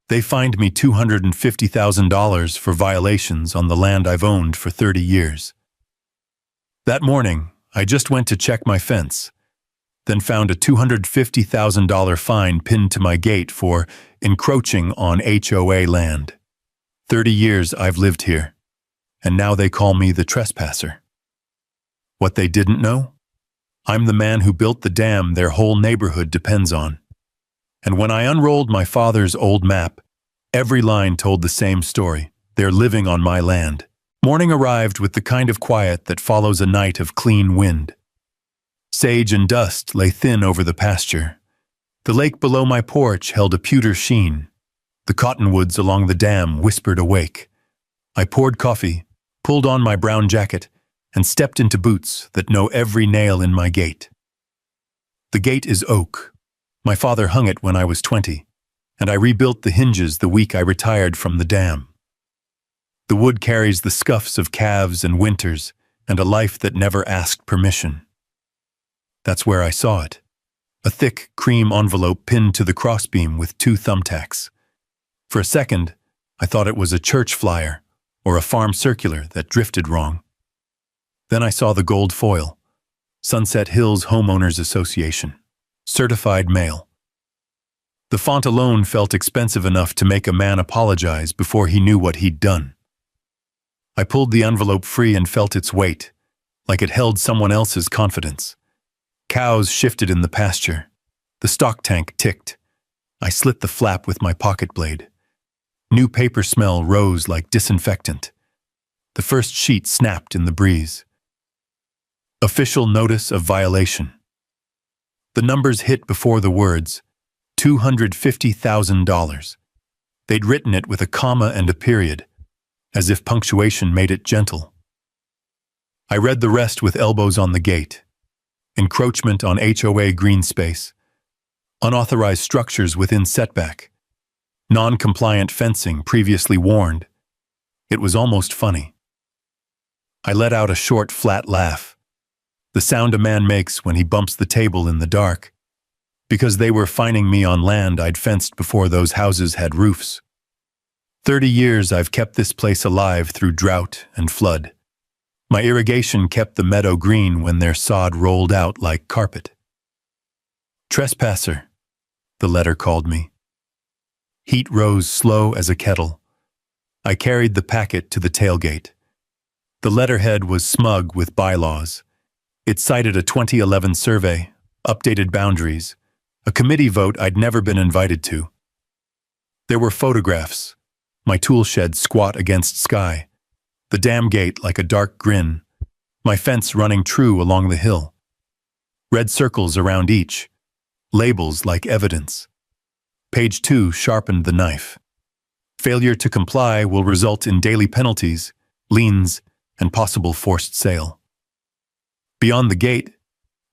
They fined me $250,000 for violations on the land I've owned for 30 years. That morning, I just went to check my fence, then found a $250,000 fine pinned to my gate for encroaching on HOA land. 30 years I've lived here, and now they call me the trespasser. What they didn't know? I'm the man who built the dam their whole neighborhood depends on. And when I unrolled my father's old map, every line told the same story. They're living on my land. Morning arrived with the kind of quiet that follows a night of clean wind. Sage and dust lay thin over the pasture. The lake below my porch held a pewter sheen. The cottonwoods along the dam whispered awake. I poured coffee, pulled on my brown jacket, and stepped into boots that know every nail in my gate. The gate is oak. My father hung it when I was 20, and I rebuilt the hinges the week I retired from the dam. The wood carries the scuffs of calves and winters and a life that never asked permission. That's where I saw it. A thick cream envelope pinned to the crossbeam with 2 thumbtacks. For a second, I thought it was a church flyer or a farm circular that drifted wrong. Then I saw the gold foil. Sunset Hills Homeowners Association. Certified mail. The font alone felt expensive enough to make a man apologize before he knew what he'd done. I pulled the envelope free and felt its weight, like it held someone else's confidence. Cows shifted in the pasture. The stock tank ticked. I slit the flap with my pocket blade. New paper smell rose like disinfectant. The first sheet snapped in the breeze. Official notice of violation. The numbers hit before the words, $250,000. They'd written it with a comma and a period, as if punctuation made it gentle. I read the rest with elbows on the gate. Encroachment on HOA green space. Unauthorized structures within setback. Non-compliant fencing previously warned. It was almost funny. I let out a short, flat laugh. The sound a man makes when he bumps the table in the dark. Because they were fining me on land I'd fenced before those houses had roofs. 30 years I've kept this place alive through drought and flood. My irrigation kept the meadow green when their sod rolled out like carpet. Trespasser, the letter called me. Heat rose slow as a kettle. I carried the packet to the tailgate. The letterhead was smug with bylaws. It cited a 2011 survey, updated boundaries, a committee vote I'd never been invited to. There were photographs, my tool shed squat against sky, the dam gate like a dark grin, my fence running true along the hill. Red circles around each, labels like evidence. Page 2 sharpened the knife. Failure to comply will result in daily penalties, liens, and possible forced sale. Beyond the gate,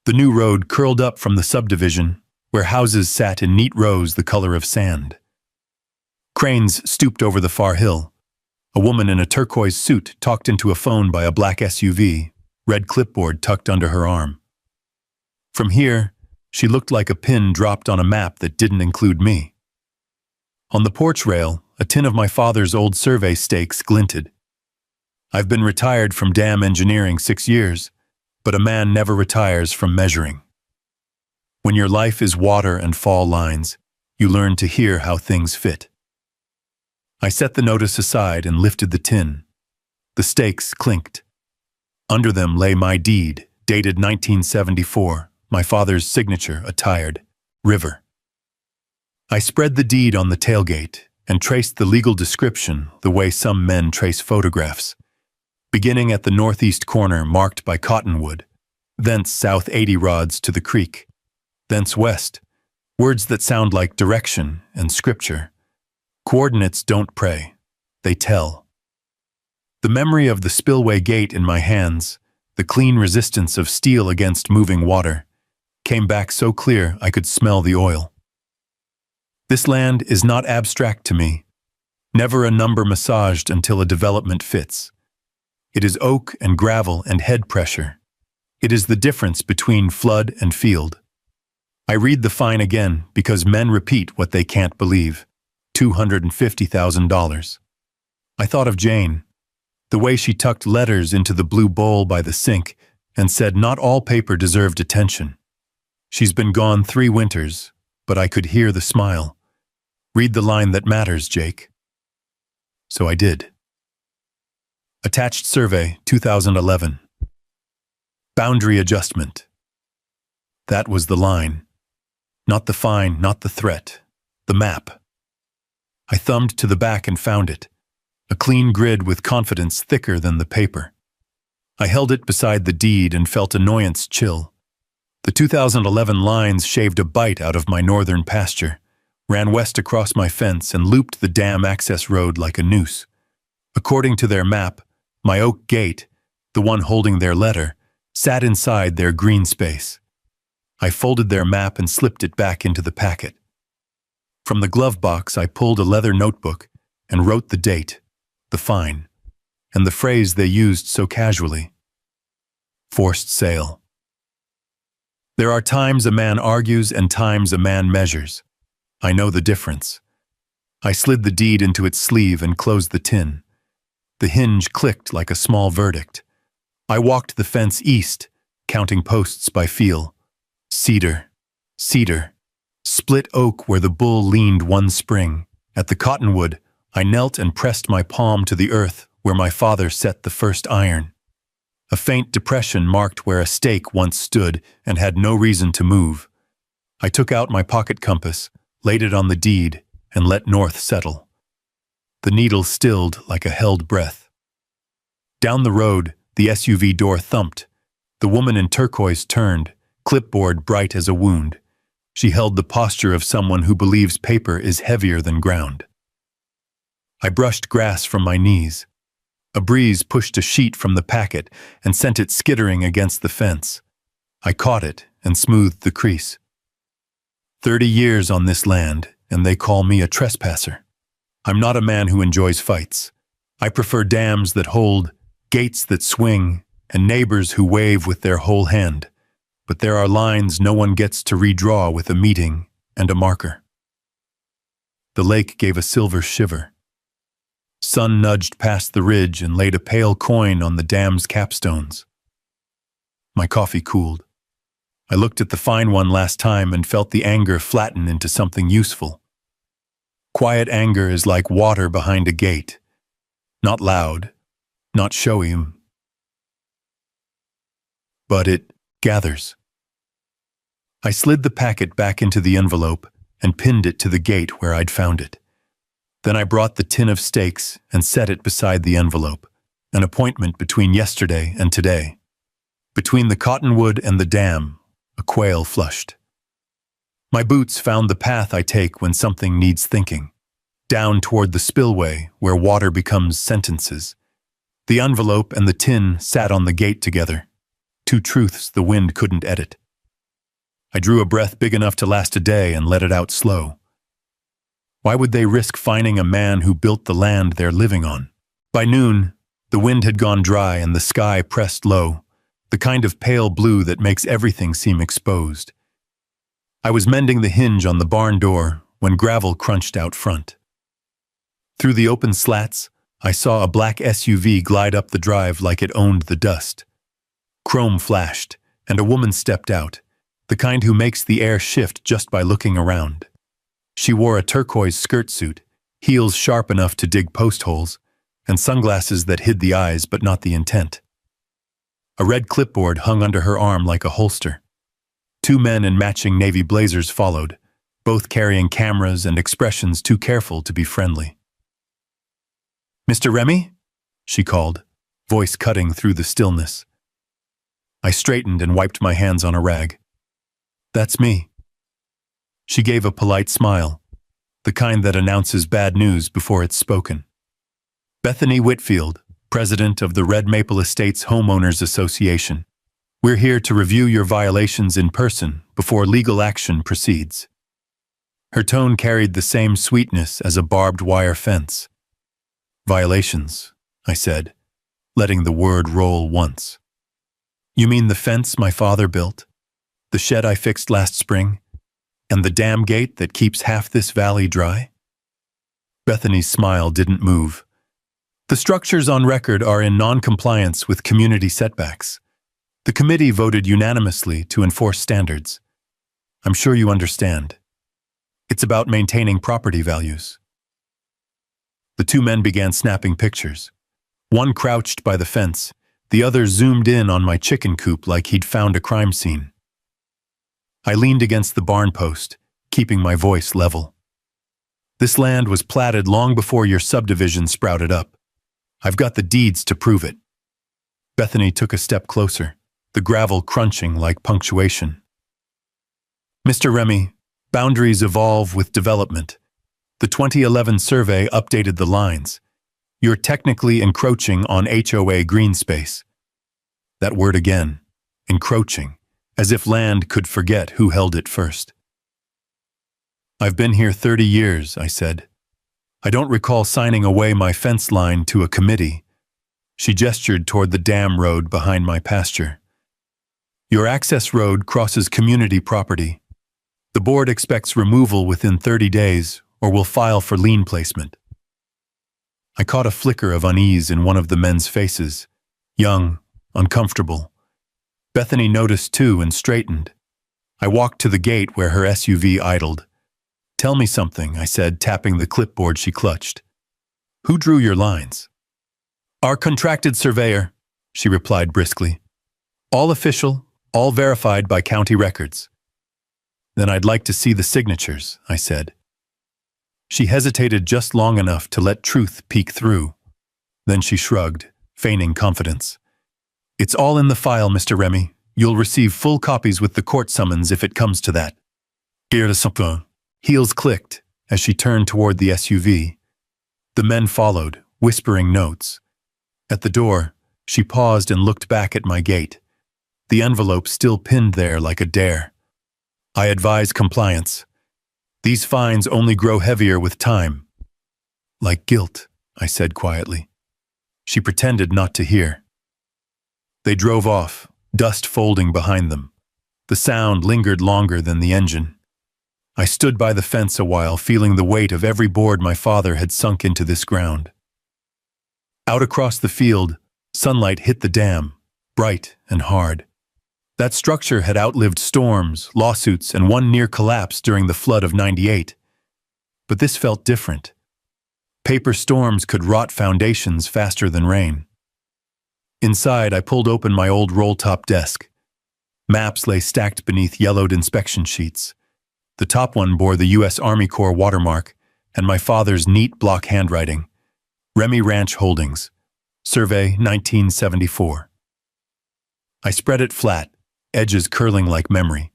the new road curled up from the subdivision, where houses sat in neat rows the color of sand. Cranes stooped over the far hill. A woman in a turquoise suit talked into a phone by a black SUV, red clipboard tucked under her arm. From here, she looked like a pin dropped on a map that didn't include me. On the porch rail, a tin of my father's old survey stakes glinted. I've been retired from dam engineering 6 years, but a man never retires from measuring. When your life is water and fall lines, you learn to hear how things fit. I set the notice aside and lifted the tin. The stakes clinked. Under them lay my deed, dated 1974, my father's signature attired, River. I spread the deed on the tailgate and traced the legal description the way some men trace photographs, beginning at the northeast corner marked by cottonwood, thence south 80 rods to the creek, thence west, words that sound like direction and scripture. Coordinates don't pray, they tell. The memory of the spillway gate in my hands, the clean resistance of steel against moving water, came back so clear I could smell the oil. This land is not abstract to me, never a number massaged until a development fits. It is oak and gravel and head pressure. It is the difference between flood and field. I read the fine again because men repeat what they can't believe. $250,000. I thought of Jane, the way she tucked letters into the blue bowl by the sink and said not all paper deserved attention. She's been gone 3 winters, but I could hear the smile. Read the line that matters, Jake. So I did. Attached survey, 2011. Boundary adjustment. That was the line. Not the fine, not the threat. The map. I thumbed to the back and found it. A clean grid with confidence thicker than the paper. I held it beside the deed and felt annoyance chill. The 2011 lines shaved a bite out of my northern pasture, ran west across my fence and looped the dam access road like a noose. According to their map, my oak gate, the one holding their letter, sat inside their green space. I folded their map and slipped it back into the packet. From the glove box, I pulled a leather notebook and wrote the date, the fine, and the phrase they used so casually. Forced sale. There are times a man argues and times a man measures. I know the difference. I slid the deed into its sleeve and closed the tin. The hinge clicked like a small verdict. I walked the fence east, counting posts by feel. Cedar, cedar, split oak where the bull leaned one spring. At the cottonwood, I knelt and pressed my palm to the earth where my father set the first iron. A faint depression marked where a stake once stood and had no reason to move. I took out my pocket compass, laid it on the deed, and let north settle. The needle stilled like a held breath. Down the road, the SUV door thumped. The woman in turquoise turned, clipboard bright as a wound. She held the posture of someone who believes paper is heavier than ground. I brushed grass from my knees. A breeze pushed a sheet from the packet and sent it skittering against the fence. I caught it and smoothed the crease. 30 years on this land, and they call me a trespasser. I'm not a man who enjoys fights. I prefer dams that hold, gates that swing, and neighbors who wave with their whole hand. But there are lines no one gets to redraw with a meeting and a marker. The lake gave a silver shiver. Sun nudged past the ridge and laid a pale coin on the dam's capstones. My coffee cooled. I looked at the fine one last time and felt the anger flatten into something useful. Quiet anger is like water behind a gate. Not loud, not showy, but it gathers. I slid the packet back into the envelope and pinned it to the gate where I'd found it. Then I brought the tin of steaks and set it beside the envelope, an appointment between yesterday and today. Between the cottonwood and the dam, a quail flushed. My boots found the path I take when something needs thinking, down toward the spillway where water becomes sentences. The envelope and the tin sat on the gate together, 2 truths the wind couldn't edit. I drew a breath big enough to last a day and let it out slow. Why would they risk finding a man who built the land they're living on? By noon, the wind had gone dry and the sky pressed low, the kind of pale blue that makes everything seem exposed. I was mending the hinge on the barn door when gravel crunched out front. Through the open slats, I saw a black SUV glide up the drive like it owned the dust. Chrome flashed, and a woman stepped out, the kind who makes the air shift just by looking around. She wore a turquoise skirt suit, heels sharp enough to dig post holes, and sunglasses that hid the eyes but not the intent. A red clipboard hung under her arm like a holster. 2 men in matching navy blazers followed, both carrying cameras and expressions too careful to be friendly. "Mr. Remy?" she called, voice cutting through the stillness. I straightened and wiped my hands on a rag. "That's me." She gave a polite smile, the kind that announces bad news before it's spoken. "Bethany Whitfield, president of the Red Maple Estates Homeowners Association. We're here to review your violations in person before legal action proceeds." Her tone carried the same sweetness as a barbed wire fence. "Violations," I said, letting the word roll once. "You mean the fence my father built? The shed I fixed last spring? And the dam gate that keeps half this valley dry?" Bethany's smile didn't move. The structures on record are in non-compliance with community setbacks. The committee voted unanimously to enforce standards. I'm sure you understand. It's about maintaining property values. The two men began snapping pictures. One crouched by the fence, the other zoomed in on my chicken coop like he'd found a crime scene. I leaned against the barn post, keeping my voice level. This land was platted long before your subdivision sprouted up. I've got the deeds to prove it. Bethany took a step closer, the gravel crunching like punctuation. Mr. Remy, boundaries evolve with development. The 2011 survey updated the lines. You're technically encroaching on HOA green space. That word again, encroaching, as if land could forget who held it first. I've been here 30 years, I said. I don't recall signing away my fence line to a committee. She gestured toward the dam road behind my pasture. Your access road crosses community property. The board expects removal within 30 days or will file for lien placement. I caught a flicker of unease in one of the men's faces, young, uncomfortable. Bethany noticed too and straightened. I walked to the gate where her SUV idled. Tell me something, I said, tapping the clipboard she clutched. Who drew your lines? Our contracted surveyor, she replied briskly. All official, all verified by county records. Then I'd like to see the signatures, I said. She hesitated just long enough to let truth peek through. Then she shrugged, feigning confidence. It's all in the file, Mr. Remy. You'll receive full copies with the court summons if it comes to that. Heels clicked as she turned toward the SUV. The men followed, whispering notes. At the door, she paused and looked back at my gate. The envelope still pinned there like a dare. I advise compliance. These fines only grow heavier with time. Like guilt, I said quietly. She pretended not to hear. They drove off, dust folding behind them. The sound lingered longer than the engine. I stood by the fence a while, feeling the weight of every board my father had sunk into this ground. Out across the field, sunlight hit the dam, bright and hard. That structure had outlived storms, lawsuits, and one near collapse during the flood of '98. But this felt different. Paper storms could rot foundations faster than rain. Inside, I pulled open my old roll-top desk. Maps lay stacked beneath yellowed inspection sheets. The top one bore the U.S. Army Corps watermark and my father's neat block handwriting. Remy Ranch Holdings, Survey 1974. I spread it flat, edges curling like memory.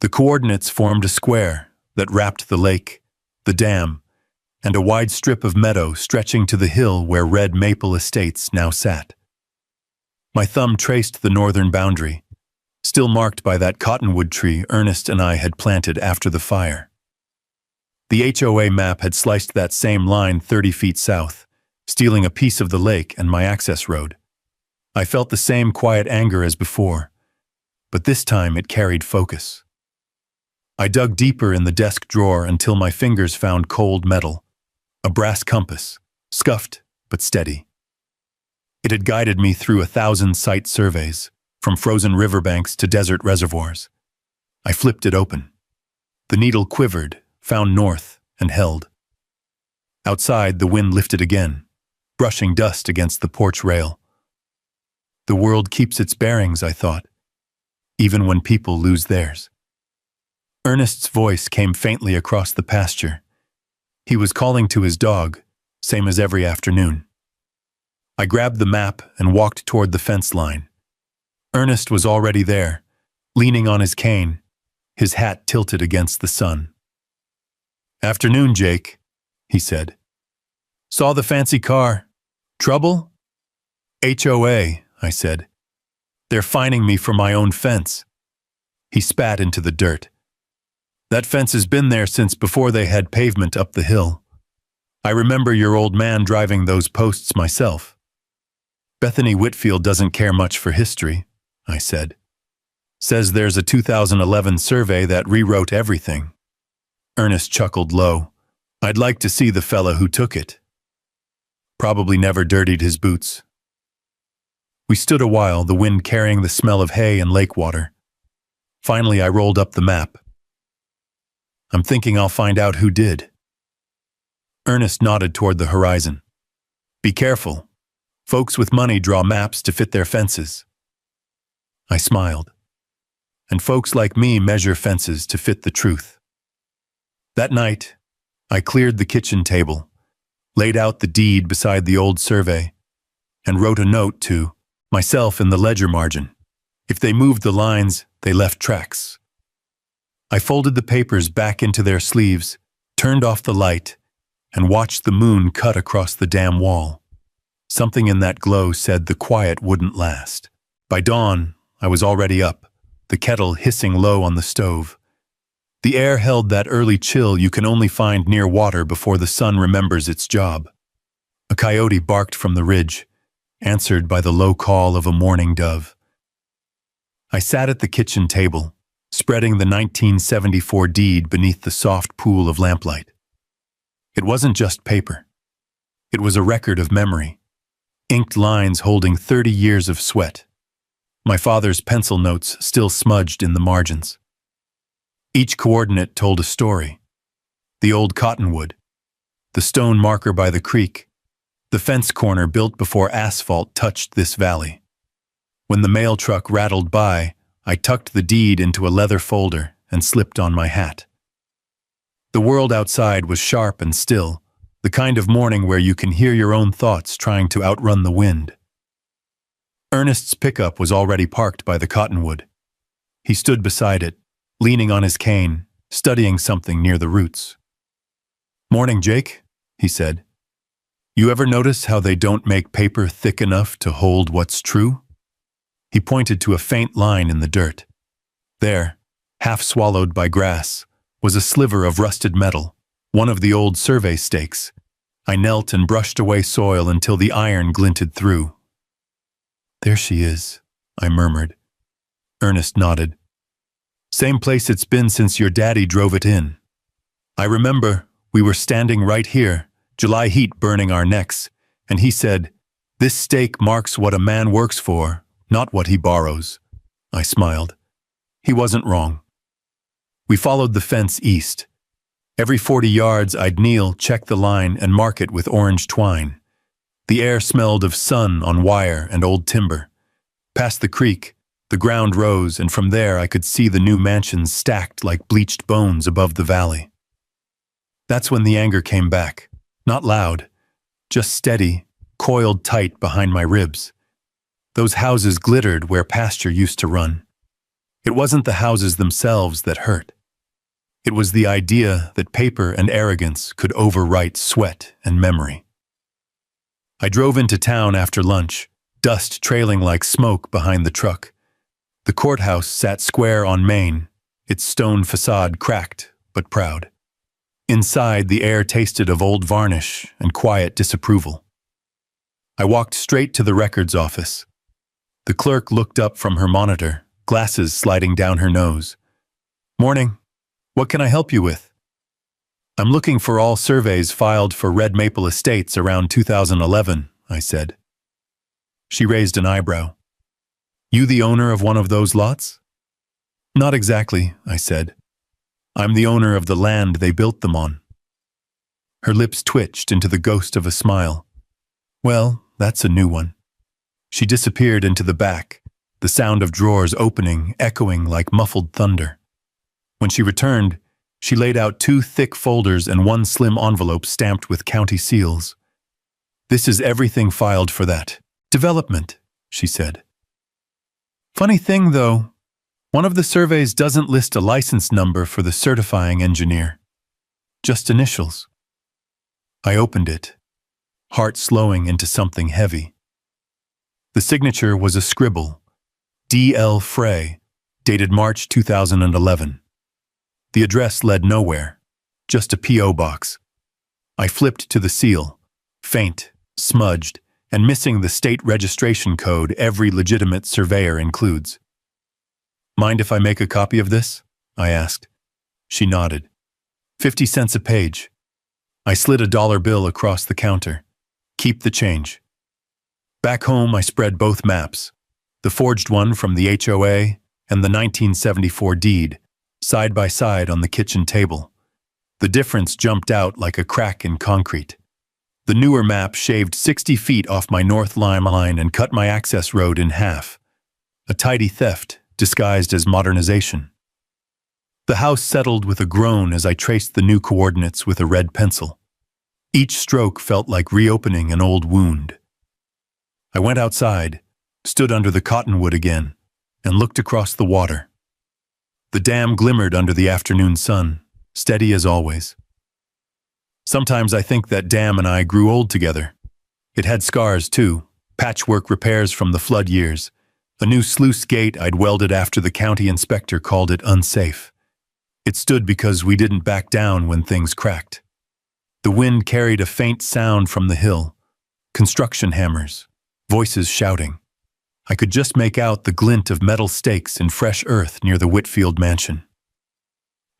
The coordinates formed a square that wrapped the lake, the dam, and a wide strip of meadow stretching to the hill where Red Maple Estates now sat. My thumb traced the northern boundary, still marked by that cottonwood tree Ernest and I had planted after the fire. The HOA map had sliced that same line 30 feet south, stealing a piece of the lake and my access road. I felt the same quiet anger as before, but this time it carried focus. I dug deeper in the desk drawer until my fingers found cold metal, a brass compass, scuffed but steady. It had guided me through 1,000 site surveys, from frozen riverbanks to desert reservoirs. I flipped it open. The needle quivered, found north, and held. Outside, the wind lifted again, brushing dust against the porch rail. The world keeps its bearings, I thought, even when people lose theirs. Ernest's voice came faintly across the pasture. He was calling to his dog, same as every afternoon. I grabbed the map and walked toward the fence line. Ernest was already there, leaning on his cane, his hat tilted against the sun. "Afternoon, Jake," he said. "Saw the fancy car. Trouble?" "HOA," I said. "They're fining me for my own fence." He spat into the dirt. "That fence has been there since before they had pavement up the hill. I remember your old man driving those posts myself." "Bethany Whitfield doesn't care much for history," I said. "Says there's a 2011 survey that rewrote everything." Ernest chuckled low. I'd like to see the fella who took it. Probably never dirtied his boots. We stood a while, the wind carrying the smell of hay and lake water. Finally, I rolled up the map. I'm thinking I'll find out who did. Ernest nodded toward the horizon. Be careful. Folks with money draw maps to fit their fences. I smiled. And folks like me measure fences to fit the truth. That night, I cleared the kitchen table, laid out the deed beside the old survey, and wrote a note to myself in the ledger margin. If they moved the lines, they left tracks. I folded the papers back into their sleeves, turned off the light, and watched the moon cut across the dam wall. Something in that glow said the quiet wouldn't last. By dawn, I was already up, the kettle hissing low on the stove. The air held that early chill you can only find near water before the sun remembers its job. A coyote barked from the ridge, answered by the low call of a mourning dove. I sat at the kitchen table, spreading the 1974 deed beneath the soft pool of lamplight. It wasn't just paper. It was a record of memory, inked lines holding 30 years of sweat. My father's pencil notes still smudged in the margins. Each coordinate told a story. The old cottonwood, the stone marker by the creek, the fence corner built before asphalt touched this valley. When the mail truck rattled by, I tucked the deed into a leather folder and slipped on my hat. The world outside was sharp and still, the kind of morning where you can hear your own thoughts trying to outrun the wind. Ernest's pickup was already parked by the cottonwood. He stood beside it, leaning on his cane, studying something near the roots. "Morning, Jake," he said. "You ever notice how they don't make paper thick enough to hold what's true?" He pointed to a faint line in the dirt. There, half swallowed by grass, was a sliver of rusted metal, one of the old survey stakes. I knelt and brushed away soil until the iron glinted through. "There she is," I murmured. Ernest nodded. "Same place it's been since your daddy drove it in. I remember we were standing right here, July heat burning our necks, and he said, 'This stake marks what a man works for, not what he borrows.'" I smiled. He wasn't wrong. We followed the fence east. Every 40 yards I'd kneel, check the line, and mark it with orange twine. The air smelled of sun on wire and old timber. Past the creek, the ground rose, and from there I could see the new mansions stacked like bleached bones above the valley. That's when the anger came back. Not loud, just steady, coiled tight behind my ribs. Those houses glittered where pasture used to run. It wasn't the houses themselves that hurt. It was the idea that paper and arrogance could overwrite sweat and memory. I drove into town after lunch, dust trailing like smoke behind the truck. The courthouse sat square on Main, its stone facade cracked but proud. Inside, the air tasted of old varnish and quiet disapproval. I walked straight to the records office. The clerk looked up from her monitor, glasses sliding down her nose. "Morning. What can I help you with?" "I'm looking for all surveys filed for Red Maple Estates around 2011, I said. She raised an eyebrow. "You the owner of one of those lots?" "Not exactly," I said. "I'm the owner of the land they built them on." Her lips twitched into the ghost of a smile. "Well, that's a new one." She disappeared into the back, the sound of drawers opening, echoing like muffled thunder. When she returned, she laid out 2 thick folders and 1 slim envelope stamped with county seals. "This is everything filed for that development," she said. "Funny thing, though, one of the surveys doesn't list a license number for the certifying engineer. Just initials." I opened it, heart slowing into something heavy. The signature was a scribble, D.L. Frey, dated March 2011. The address led nowhere, just a P.O. box. I flipped to the seal, faint, smudged, and missing the state registration code every legitimate surveyor includes. "Mind if I make a copy of this?" I asked. She nodded. 50 cents a page. I slid a dollar bill across the counter. Keep the change. Back home, I spread both maps, the forged one from the HOA and the 1974 deed, side by side on the kitchen table. The difference jumped out like a crack in concrete. The newer map shaved 60 feet off my north line and cut my access road in half. A tidy theft disguised as modernization. The house settled with a groan as I traced the new coordinates with a red pencil. Each stroke felt like reopening an old wound. I went outside, stood under the cottonwood again, and looked across the water. The dam glimmered under the afternoon sun, steady as always. Sometimes I think that dam and I grew old together. It had scars too, patchwork repairs from the flood years, a new sluice gate I'd welded after the county inspector called it unsafe. It stood because we didn't back down when things cracked. The wind carried a faint sound from the hill, construction hammers, voices shouting. I could just make out the glint of metal stakes in fresh earth near the Whitfield mansion.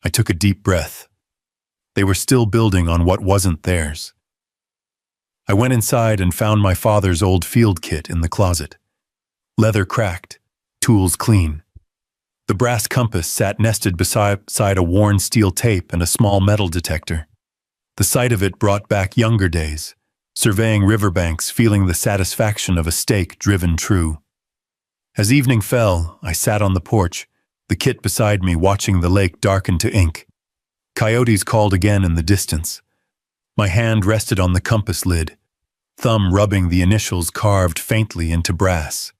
I took a deep breath. They were still building on what wasn't theirs. I went inside and found my father's old field kit in the closet. Leather cracked, tools clean. The brass compass sat nested beside a worn steel tape and a small metal detector. The sight of it brought back younger days, surveying riverbanks, feeling the satisfaction of a stake driven true. As evening fell, I sat on the porch, the kit beside me, watching the lake darken to ink. Coyotes called again in the distance. My hand rested on the compass lid, thumb rubbing the initials carved faintly into brass.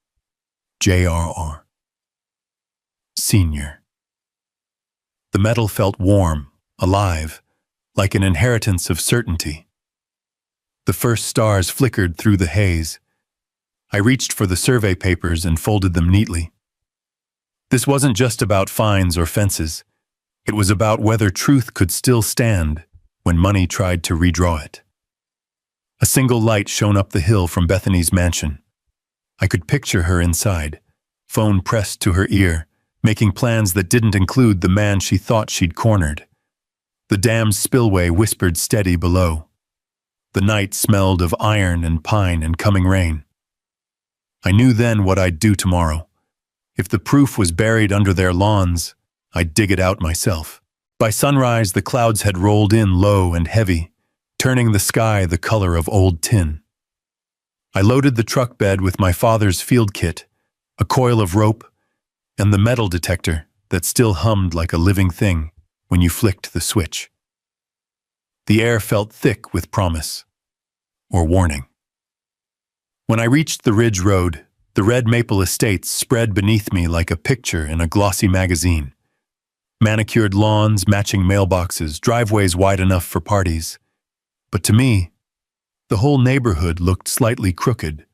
JRR. Senior. The metal felt warm, alive, like an inheritance of certainty. The first stars flickered through the haze. I reached for the survey papers and folded them neatly. This wasn't just about fines or fences. It was about whether truth could still stand when money tried to redraw it. A single light shone up the hill from Bethany's mansion. I could picture her inside, phone pressed to her ear, making plans that didn't include the man she thought she'd cornered. The dam's spillway whispered steady below. The night smelled of iron and pine and coming rain. I knew then what I'd do tomorrow. If the proof was buried under their lawns, I'd dig it out myself. By sunrise, the clouds had rolled in low and heavy, turning the sky the color of old tin. I loaded the truck bed with my father's field kit, a coil of rope, and the metal detector that still hummed like a living thing when you flicked the switch. The air felt thick with promise, or warning. When I reached the Ridge Road, the red maple estates spread beneath me like a picture in a glossy magazine. Manicured lawns, matching mailboxes, driveways wide enough for parties. But to me, the whole neighborhood looked slightly crooked,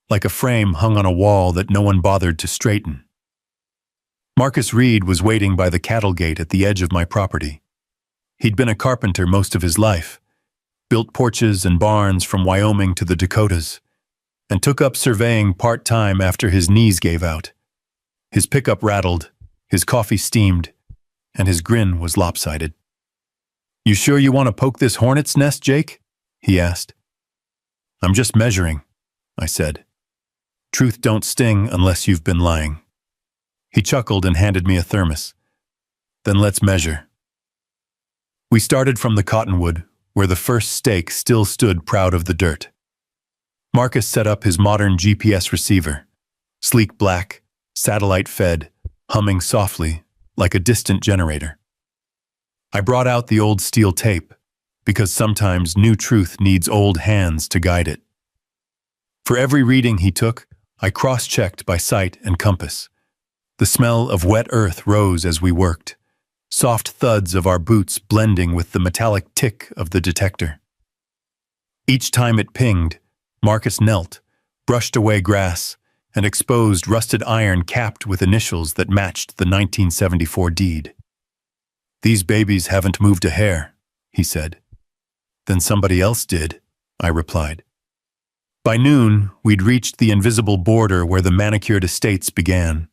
like a frame hung on a wall that no one bothered to straighten. Marcus Reed was waiting by the cattle gate at the edge of my property. He'd been a carpenter most of his life, built porches and barns from Wyoming to the Dakotas, and took up surveying part-time after his knees gave out. His pickup rattled, his coffee steamed, and his grin was lopsided. "You sure you want to poke this hornet's nest, Jake?" he asked. "I'm just measuring," I said. "Truth don't sting unless you've been lying." He chuckled and handed me a thermos. "Then let's measure." We started from the cottonwood, where the first stake still stood proud of the dirt. Marcus set up his modern GPS receiver, sleek black, satellite-fed, humming softly, like a distant generator. I brought out the old steel tape, because sometimes new truth needs old hands to guide it. For every reading he took, I cross-checked by sight and compass. The smell of wet earth rose as we worked, soft thuds of our boots blending with the metallic tick of the detector. Each time it pinged, Marcus knelt, brushed away grass, and exposed rusted iron capped with initials that matched the 1974 deed. "These babies haven't moved a hair," he said. "Then somebody else did," I replied. By noon, we'd reached the invisible border where the manicured estates began.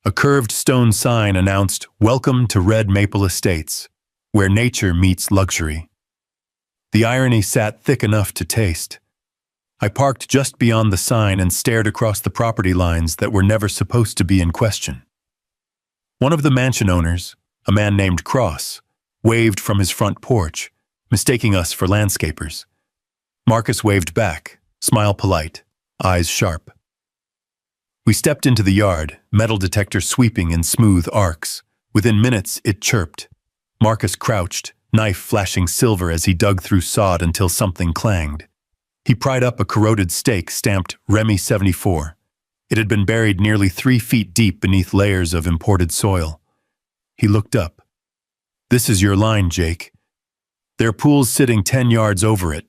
A curved stone sign announced, "Welcome to Red Maple Estates, where nature meets luxury." The irony sat thick enough to taste. I parked just beyond the sign and stared across the property lines that were never supposed to be in question. One of the mansion owners, a man named Cross, waved from his front porch, mistaking us for landscapers. Marcus waved back, smile polite, eyes sharp. We stepped into the yard, metal detector sweeping in smooth arcs. Within minutes, it chirped. Marcus crouched, knife flashing silver as he dug through sod until something clanged. He pried up a corroded stake stamped Remy 74. It had been buried nearly 3 feet deep beneath layers of imported soil. He looked up. "This is your line, Jake. There are pools sitting 10 yards over it."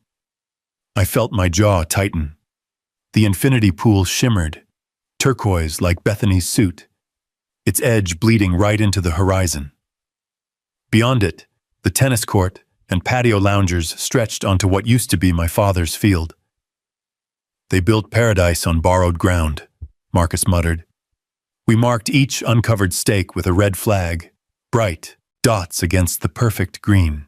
I felt my jaw tighten. The infinity pool shimmered, turquoise like Bethany's suit, its edge bleeding right into the horizon. Beyond it, the tennis court and patio loungers stretched onto what used to be my father's field. "They built paradise on borrowed ground," Marcus muttered. We marked each uncovered stake with a red flag, bright dots against the perfect green.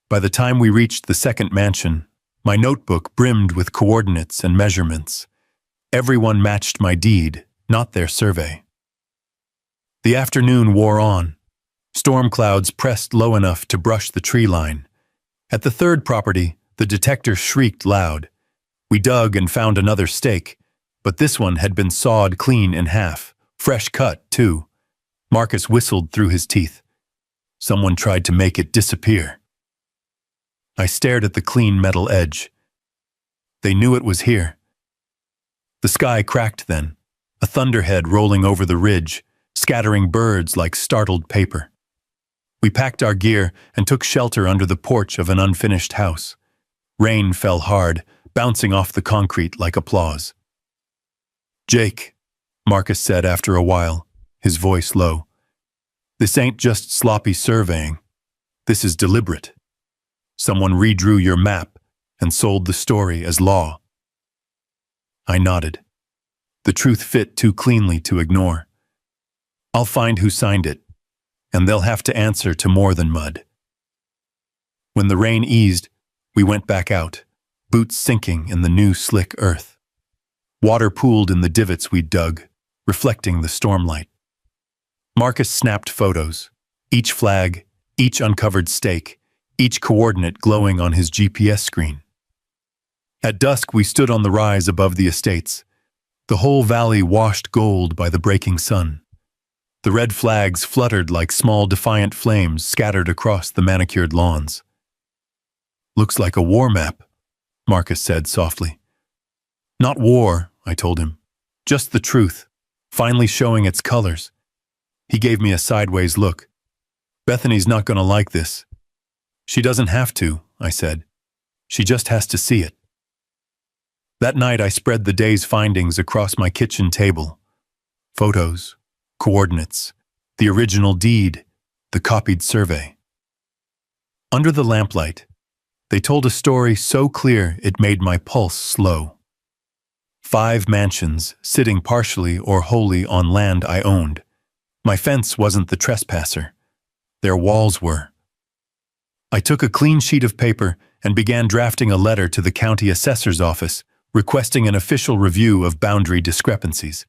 By the time we reached the second mansion, my notebook brimmed with coordinates and measurements. Everyone matched my deed, not their survey. The afternoon wore on. Storm clouds pressed low enough to brush the tree line. At the third property, the detector shrieked loud. We dug and found another stake, but this one had been sawed clean in half, fresh cut, too. Marcus whistled through his teeth. Someone tried to make it disappear. I stared at the clean metal edge. They knew it was here. The sky cracked then, a thunderhead rolling over the ridge, scattering birds like startled paper. We packed our gear and took shelter under the porch of an unfinished house. Rain fell hard, bouncing off the concrete like applause. "Jake," Marcus said after a while, his voice low, "this ain't just sloppy surveying. This is deliberate. Someone redrew your map and sold the story as law." I nodded. The truth fit too cleanly to ignore. "I'll find who signed it, and they'll have to answer to more than mud." When the rain eased, we went back out, boots sinking in the new slick earth. Water pooled in the divots we'd dug, reflecting the stormlight. Marcus snapped photos, each flag, each uncovered stake, each coordinate glowing on his GPS screen. At dusk, we stood on the rise above the estates, the whole valley washed gold by the breaking sun. The red flags fluttered like small defiant flames scattered across the manicured lawns. "Looks like a war map," Marcus said softly. "Not war," I told him. "Just the truth, finally showing its colors." He gave me a sideways look. "Bethany's not going to like this." "She doesn't have to," I said. "She just has to see it." That night I spread the day's findings across my kitchen table. Photos, coordinates, the original deed, the copied survey. Under the lamplight, they told a story so clear it made my pulse slow. 5 mansions sitting partially or wholly on land I owned. My fence wasn't the trespasser. Their walls were. I took a clean sheet of paper and began drafting a letter to the county assessor's office requesting an official review of boundary discrepancies.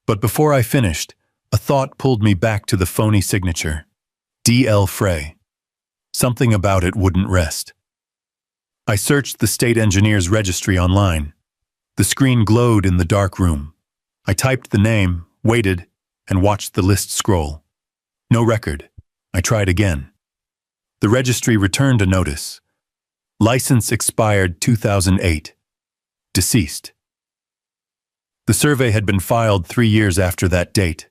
But before I finished, a thought pulled me back to the phony signature. D.L. Frey. Something about it wouldn't rest. I searched the state engineer's registry online. The screen glowed in the dark room. I typed the name, waited, and watched the list scroll. No record. I tried again. The registry returned a notice. License expired 2008. Deceased. The survey had been filed 3 years after that date.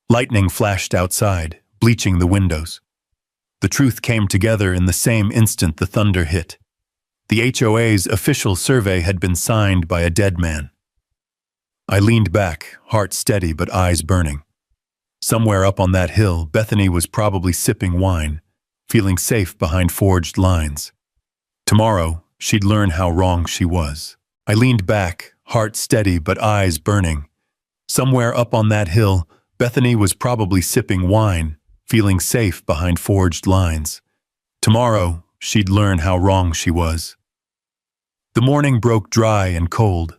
Lightning flashed outside, bleaching the windows. The truth came together in the same instant the thunder hit. The HOA's official survey had been signed by a dead man. I leaned back, heart steady but eyes burning. Somewhere up on that hill, Bethany was probably sipping wine, feeling safe behind forged lines. Tomorrow, she'd learn how wrong she was. I leaned back, heart steady but eyes burning. Somewhere up on that hill, Bethany was probably sipping wine, feeling safe behind forged lines. Tomorrow, she'd learn how wrong she was. The morning broke dry and cold.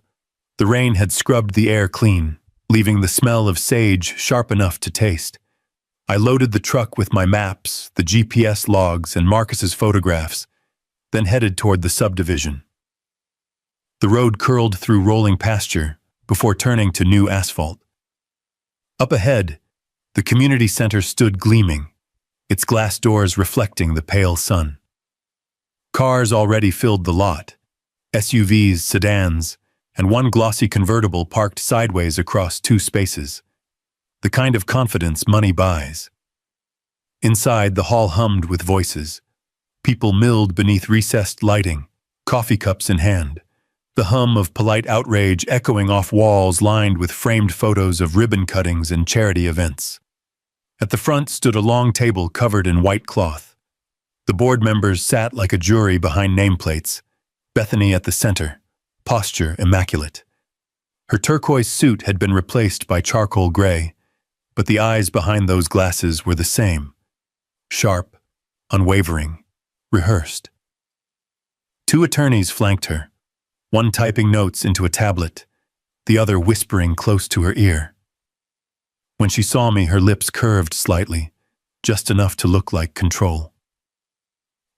The rain had scrubbed the air clean, leaving the smell of sage sharp enough to taste. I loaded the truck with my maps, the GPS logs, and Marcus's photographs, then headed toward the subdivision. The road curled through rolling pasture before turning to new asphalt. Up ahead, the community center stood gleaming, its glass doors reflecting the pale sun. Cars already filled the lot, SUVs, sedans, and one glossy convertible parked sideways across two spaces, the kind of confidence money buys. Inside, the hall hummed with voices. People milled beneath recessed lighting, coffee cups in hand, the hum of polite outrage echoing off walls lined with framed photos of ribbon cuttings and charity events. At the front stood a long table covered in white cloth. The board members sat like a jury behind nameplates, Bethany at the center, posture immaculate. Her turquoise suit had been replaced by charcoal gray, but the eyes behind those glasses were the same, sharp, unwavering, rehearsed. Two attorneys flanked her, one typing notes into a tablet, the other whispering close to her ear. When she saw me, her lips curved slightly, just enough to look like control.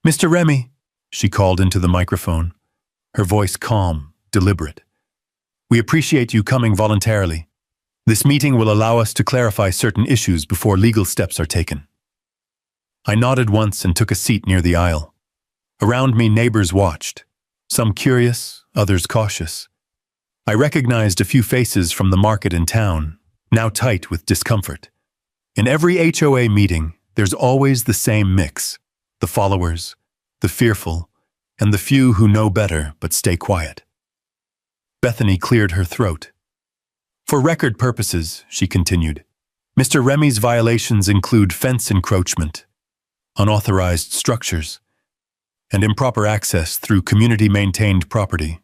"Mr. Remy," she called into the microphone, her voice calm, deliberate. "We appreciate you coming voluntarily. This meeting will allow us to clarify certain issues before legal steps are taken." I nodded once and took a seat near the aisle. Around me, neighbors watched, some curious, others cautious. I recognized a few faces from the market in town, now tight with discomfort. In every HOA meeting, there's always the same mix: the followers, the fearful, and the few who know better but stay quiet. Bethany cleared her throat. "For record purposes," she continued, "Mr. Remy's violations include fence encroachment, unauthorized structures, and improper access through community-maintained property.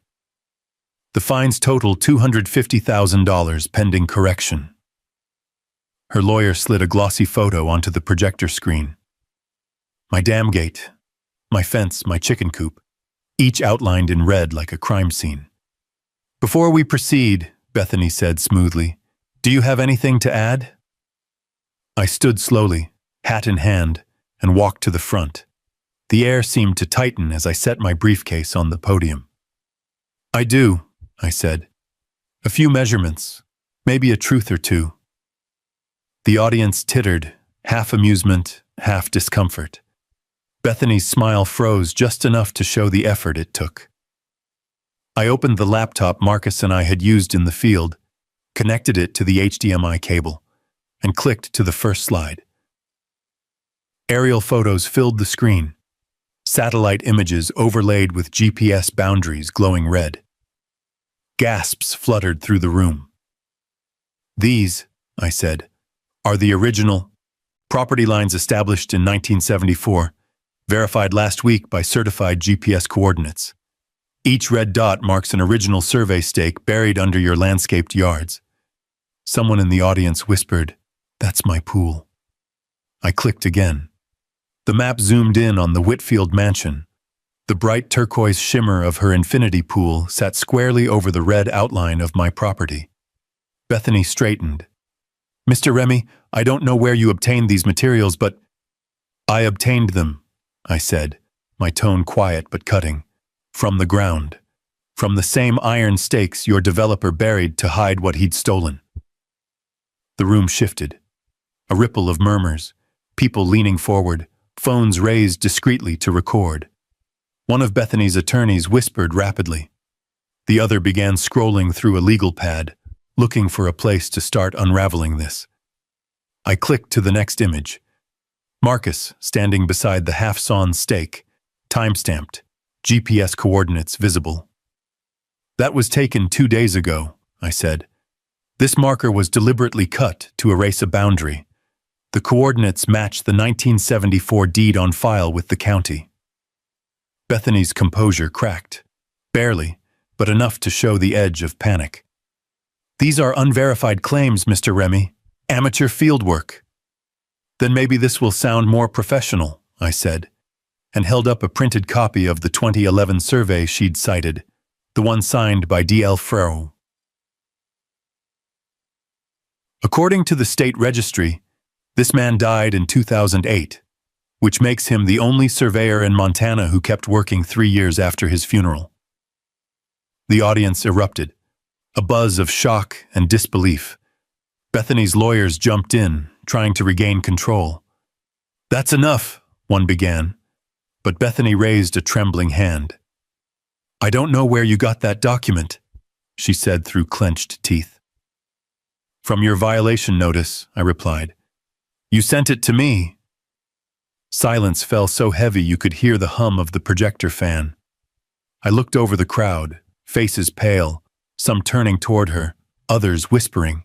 The fines total $250,000 pending correction." Her lawyer slid a glossy photo onto the projector screen. My dam gate, my fence, my chicken coop, each outlined in red like a crime scene. "Before we proceed," Bethany said smoothly, "do you have anything to add?" I stood slowly, hat in hand, and walked to the front. The air seemed to tighten as I set my briefcase on the podium. "I do," I said. "A few measurements, maybe a truth or two." The audience tittered, half amusement, half discomfort. Bethany's smile froze just enough to show the effort it took. I opened the laptop Marcus and I had used in the field, connected it to the HDMI cable, and clicked to the first slide. Aerial photos filled the screen, satellite images overlaid with GPS boundaries glowing red. Gasps fluttered through the room. "These," I said, "are the original property lines established in 1974, verified last week by certified GPS coordinates. Each red dot marks an original survey stake buried under your landscaped yards." Someone in the audience whispered, "That's my pool." I clicked again. The map zoomed in on the Whitfield mansion. The bright turquoise shimmer of her infinity pool sat squarely over the red outline of my property. Bethany straightened. "Mr. Remy, I don't know where you obtained these materials, but—" "I obtained them," I said, my tone quiet but cutting, "from the ground, from the same iron stakes your developer buried to hide what he'd stolen." The room shifted. A ripple of murmurs, people leaning forward, phones raised discreetly to record. One of Bethany's attorneys whispered rapidly. The other began scrolling through a legal pad, looking for a place to start unraveling this. I clicked to the next image. Marcus, standing beside the half-sawn stake, time-stamped, GPS coordinates visible. "That was taken 2 days ago," I said. "This marker was deliberately cut to erase a boundary. The coordinates match the 1974 deed on file with the county." Bethany's composure cracked. Barely, but enough to show the edge of panic. "These are unverified claims, Mr. Remy. Amateur fieldwork." "Then maybe this will sound more professional," I said. and held up a printed copy of the 2011 survey she'd cited, the one signed by D.L. Fro. According to the state registry, this man died in 2008, which makes him the only surveyor in Montana who kept working 3 years after his funeral. The audience erupted, a buzz of shock and disbelief. Bethany's lawyers jumped in, trying to regain control. "That's enough," one began, but Bethany raised a trembling hand. "I don't know where you got that document," she said through clenched teeth. "From your violation notice," I replied. "You sent it to me." Silence fell so heavy you could hear the hum of the projector fan. I looked over the crowd, faces pale, some turning toward her, others whispering.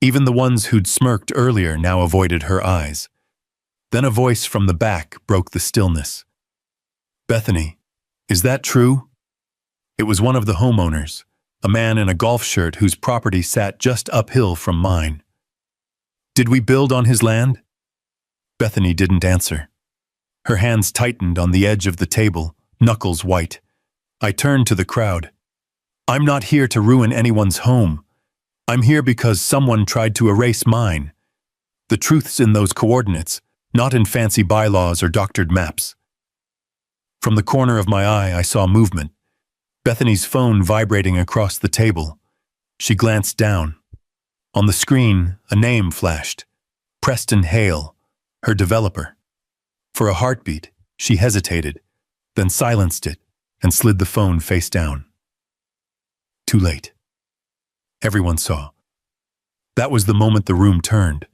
Even the ones who'd smirked earlier now avoided her eyes. Then a voice from the back broke the stillness. "Bethany, is that true?" It was one of the homeowners, a man in a golf shirt whose property sat just uphill from mine. "Did we build on his land?" Bethany didn't answer. Her hands tightened on the edge of the table, knuckles white. I turned to the crowd. "I'm not here to ruin anyone's home. I'm here because someone tried to erase mine. The truth's in those coordinates, not in fancy bylaws or doctored maps." From the corner of my eye, I saw movement. Bethany's phone vibrating across the table. She glanced down. On the screen, a name flashed. Preston Hale, her developer. For a heartbeat, she hesitated, then silenced it and slid the phone face down. Too late. Everyone saw. That was the moment the room turned.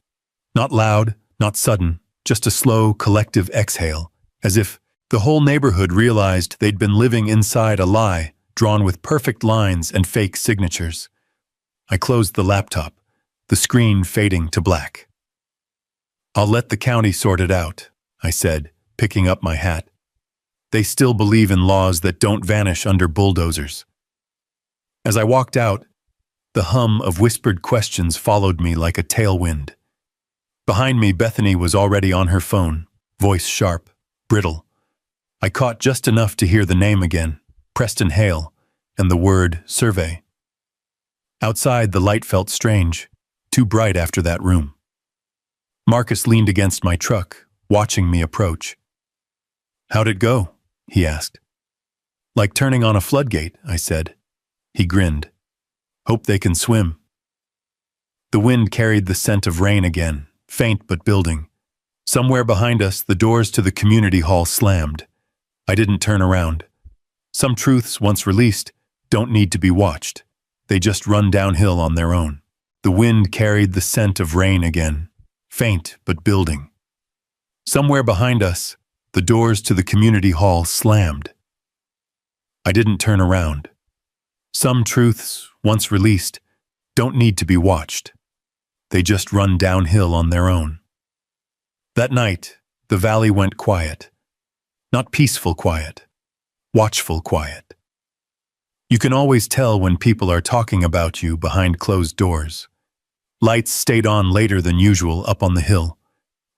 Not loud, not sudden, just a slow, collective exhale, as if the whole neighborhood realized they'd been living inside a lie drawn with perfect lines and fake signatures. I closed the laptop, the screen fading to black. "I'll let the county sort it out," I said, picking up my hat. "They still believe in laws that don't vanish under bulldozers." As I walked out, the hum of whispered questions followed me like a tailwind. Behind me, Bethany was already on her phone, voice sharp, brittle. I caught just enough to hear the name again, Preston Hale, and the word survey. Outside, the light felt strange, too bright after that room. Marcus leaned against my truck, watching me approach. "How'd it go?" he asked. "Like turning on a floodgate," I said. He grinned. "Hope they can swim." The wind carried the scent of rain again, faint but building. Somewhere behind us, the doors to the community hall slammed. I didn't turn around. Some truths, once released, don't need to be watched. They just run downhill on their own. The wind carried the scent of rain again, faint but building. Somewhere behind us, the doors to the community hall slammed. I didn't turn around. Some truths, once released, don't need to be watched. They just run downhill on their own. That night, the valley went quiet. Not peaceful quiet, watchful quiet. You can always tell when people are talking about you behind closed doors. Lights stayed on later than usual up on the hill.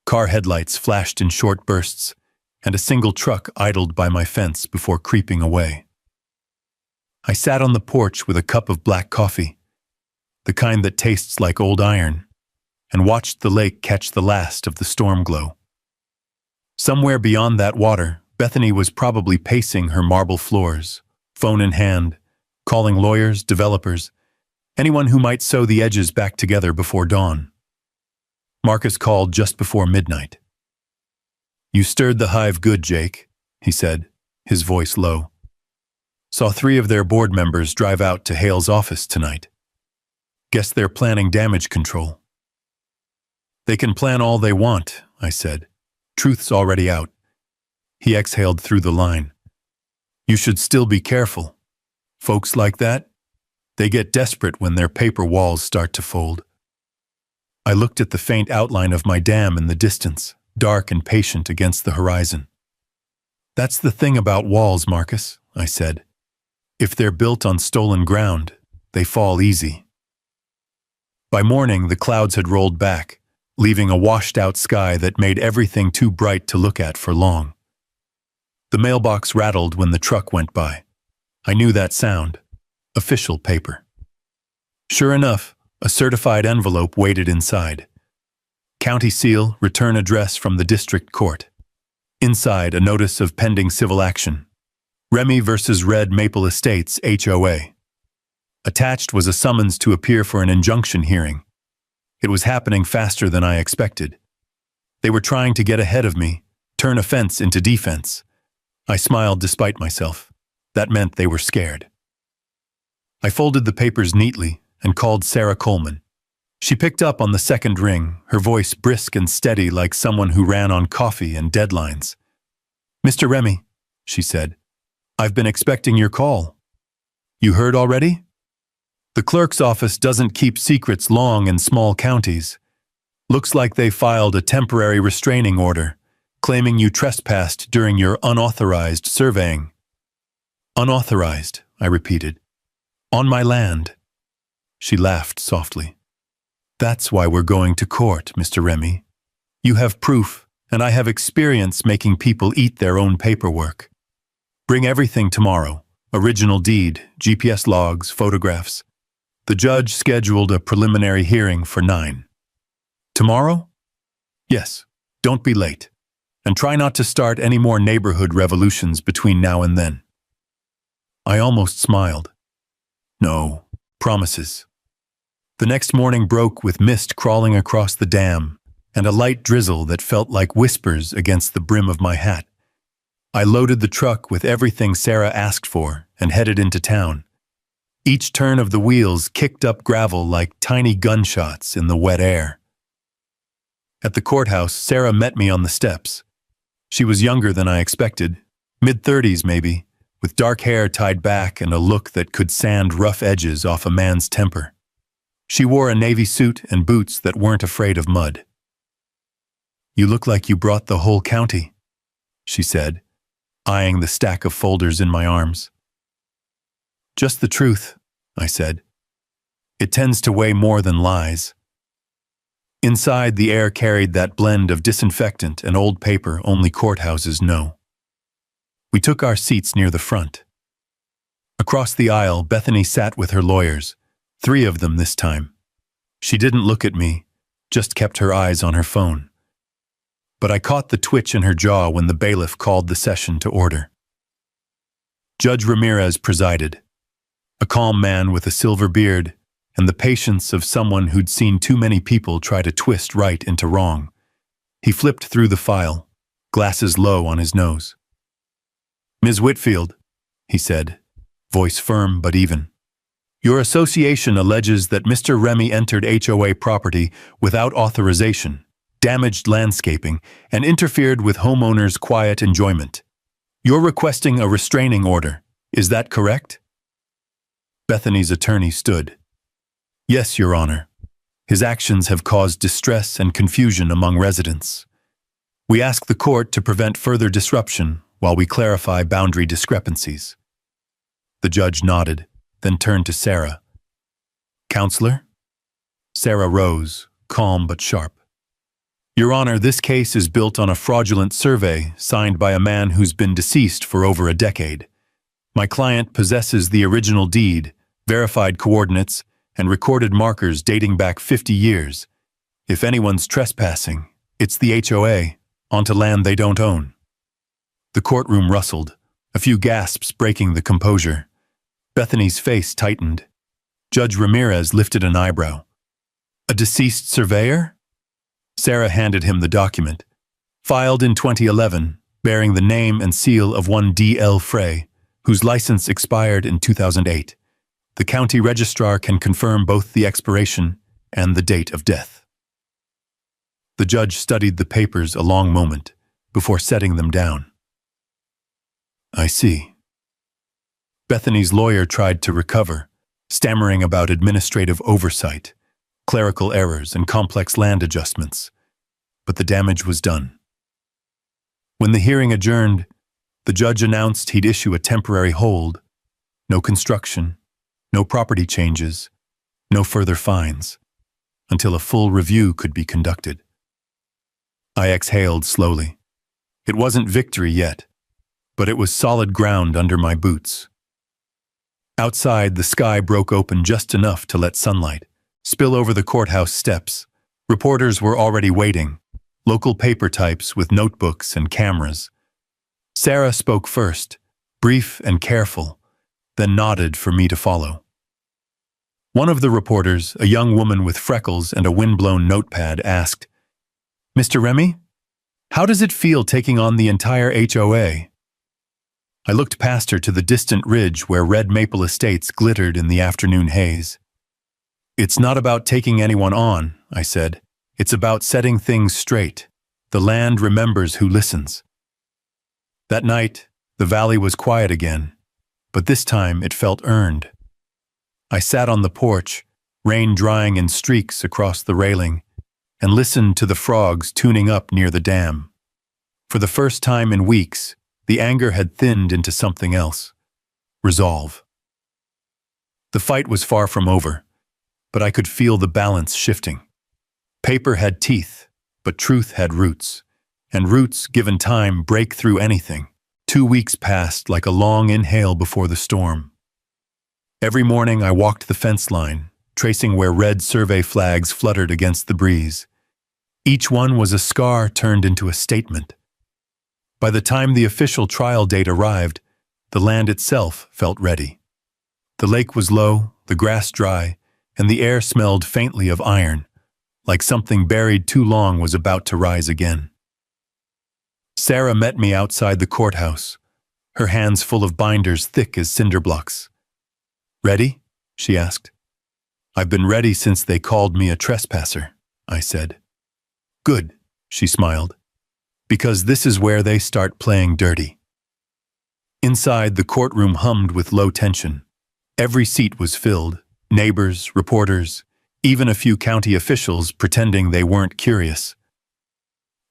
Car headlights flashed in short bursts, and a single truck idled by my fence before creeping away. I sat on the porch with a cup of black coffee, the kind that tastes like old iron, and watched the lake catch the last of the storm glow. Somewhere beyond that water, Bethany was probably pacing her marble floors, phone in hand, calling lawyers, developers, anyone who might sew the edges back together before dawn. Marcus called just before midnight. "You stirred the hive good, Jake," he said, his voice low. "Saw 3 of their board members drive out to Hale's office tonight. Guess they're planning damage control." "They can plan all they want," I said. "Truth's already out." He exhaled through the line. "You should still be careful. Folks like that, they get desperate when their paper walls start to fold." I looked at the faint outline of my dam in the distance, dark and patient against the horizon. "That's the thing about walls, Marcus," I said. "If they're built on stolen ground, they fall easy." By morning, the clouds had rolled back, leaving a washed-out sky that made everything too bright to look at for long. The mailbox rattled when the truck went by. I knew that sound. Official paper. Sure enough, a certified envelope waited inside. County seal, return address from the district court. Inside, a notice of pending civil action. Remy versus Red Maple Estates, HOA. Attached was a summons to appear for an injunction hearing. It was happening faster than I expected. They were trying to get ahead of me, turn offense into defense. I smiled despite myself. That meant they were scared. I folded the papers neatly and called Sarah Coleman. She picked up on the second ring, her voice brisk and steady like someone who ran on coffee and deadlines. "Mr. Remy," she said, "I've been expecting your call. You heard already? The clerk's office doesn't keep secrets long in small counties. Looks like they filed a temporary restraining order, claiming you trespassed during your unauthorized surveying." "Unauthorized," I repeated. "On my land." She laughed softly. "That's why we're going to court, Mr. Remy. You have proof, and I have experience making people eat their own paperwork. Bring everything tomorrow. Original deed, GPS logs, photographs. The judge scheduled a preliminary hearing for 9. Tomorrow? Yes. Don't be late. And try not to start any more neighborhood revolutions between now and then." I almost smiled. No, promises. The next morning broke with mist crawling across the dam and a light drizzle that felt like whispers against the brim of my hat. I loaded the truck with everything Sarah asked for and headed into town. Each turn of the wheels kicked up gravel like tiny gunshots in the wet air. At the courthouse, Sarah met me on the steps. She was younger than I expected, mid-30s maybe, with dark hair tied back and a look that could sand rough edges off a man's temper. She wore a navy suit and boots that weren't afraid of mud. "You look like you brought the whole county," she said, eyeing the stack of folders in my arms. "Just the truth," I said. "It tends to weigh more than lies." Inside, the air carried that blend of disinfectant and old paper only courthouses know. We took our seats near the front. Across the aisle, Bethany sat with her lawyers, 3 of them this time. She didn't look at me, just kept her eyes on her phone. But I caught the twitch in her jaw when the bailiff called the session to order. Judge Ramirez presided, a calm man with a silver beard and the patience of someone who'd seen too many people try to twist right into wrong. He flipped through the file, glasses low on his nose. "Ms. Whitfield," he said, voice firm but even. "Your association alleges that Mr. Remy entered HOA property without authorization, damaged landscaping, and interfered with homeowners' quiet enjoyment. You're requesting a restraining order. Is that correct?" Bethany's attorney stood. "Yes, Your Honor. His actions have caused distress and confusion among residents. We ask the court to prevent further disruption while we clarify boundary discrepancies." The judge nodded, then turned to Sarah. "Counselor?" Sarah rose, calm but sharp. "Your Honor, this case is built on a fraudulent survey signed by a man who's been deceased for over a decade. My client possesses the original deed, verified coordinates, and recorded markers dating back 50 years. If anyone's trespassing, it's the HOA, onto land they don't own." The courtroom rustled, a few gasps breaking the composure. Bethany's face tightened. Judge Ramirez lifted an eyebrow. "A deceased surveyor?" Sarah handed him the document. Filed in 2011, bearing the name and seal of one D.L. Frey, whose license expired in 2008. The county registrar can confirm both the expiration and the date of death. The judge studied the papers a long moment before setting them down. "I see." Bethany's lawyer tried to recover, stammering about administrative oversight, clerical errors, and complex land adjustments. But the damage was done. When the hearing adjourned, the judge announced he'd issue a temporary hold. No construction, no property changes, no further fines, until a full review could be conducted. I exhaled slowly. It wasn't victory yet, but it was solid ground under my boots. Outside, the sky broke open just enough to let sunlight spill over the courthouse steps. Reporters were already waiting, local paper types with notebooks and cameras. Sarah spoke first, brief and careful, then nodded for me to follow. One of the reporters, a young woman with freckles and a windblown notepad, asked, "Mr. Remy, how does it feel taking on the entire HOA?" I looked past her to the distant ridge where red maple estates glittered in the afternoon haze. "It's not about taking anyone on," I said. "It's about setting things straight. The land remembers who listens." That night, the valley was quiet again, but this time it felt earned. I sat on the porch, rain drying in streaks across the railing, and listened to the frogs tuning up near the dam. For the first time in weeks, the anger had thinned into something else: resolve. The fight was far from over, but I could feel the balance shifting. Paper had teeth, but truth had roots, and roots, given time, break through anything. 2 weeks passed like a long inhale before the storm. Every morning I walked the fence line, tracing where red survey flags fluttered against the breeze. Each one was a scar turned into a statement. By the time the official trial date arrived, the land itself felt ready. The lake was low, the grass dry, and the air smelled faintly of iron, like something buried too long was about to rise again. Sarah met me outside the courthouse, her hands full of binders thick as cinder blocks. "Ready?" she asked. "I've been ready since they called me a trespasser," I said. "Good," she smiled, "because this is where they start playing dirty." Inside, the courtroom hummed with low tension. Every seat was filled, neighbors, reporters, even a few county officials pretending they weren't curious.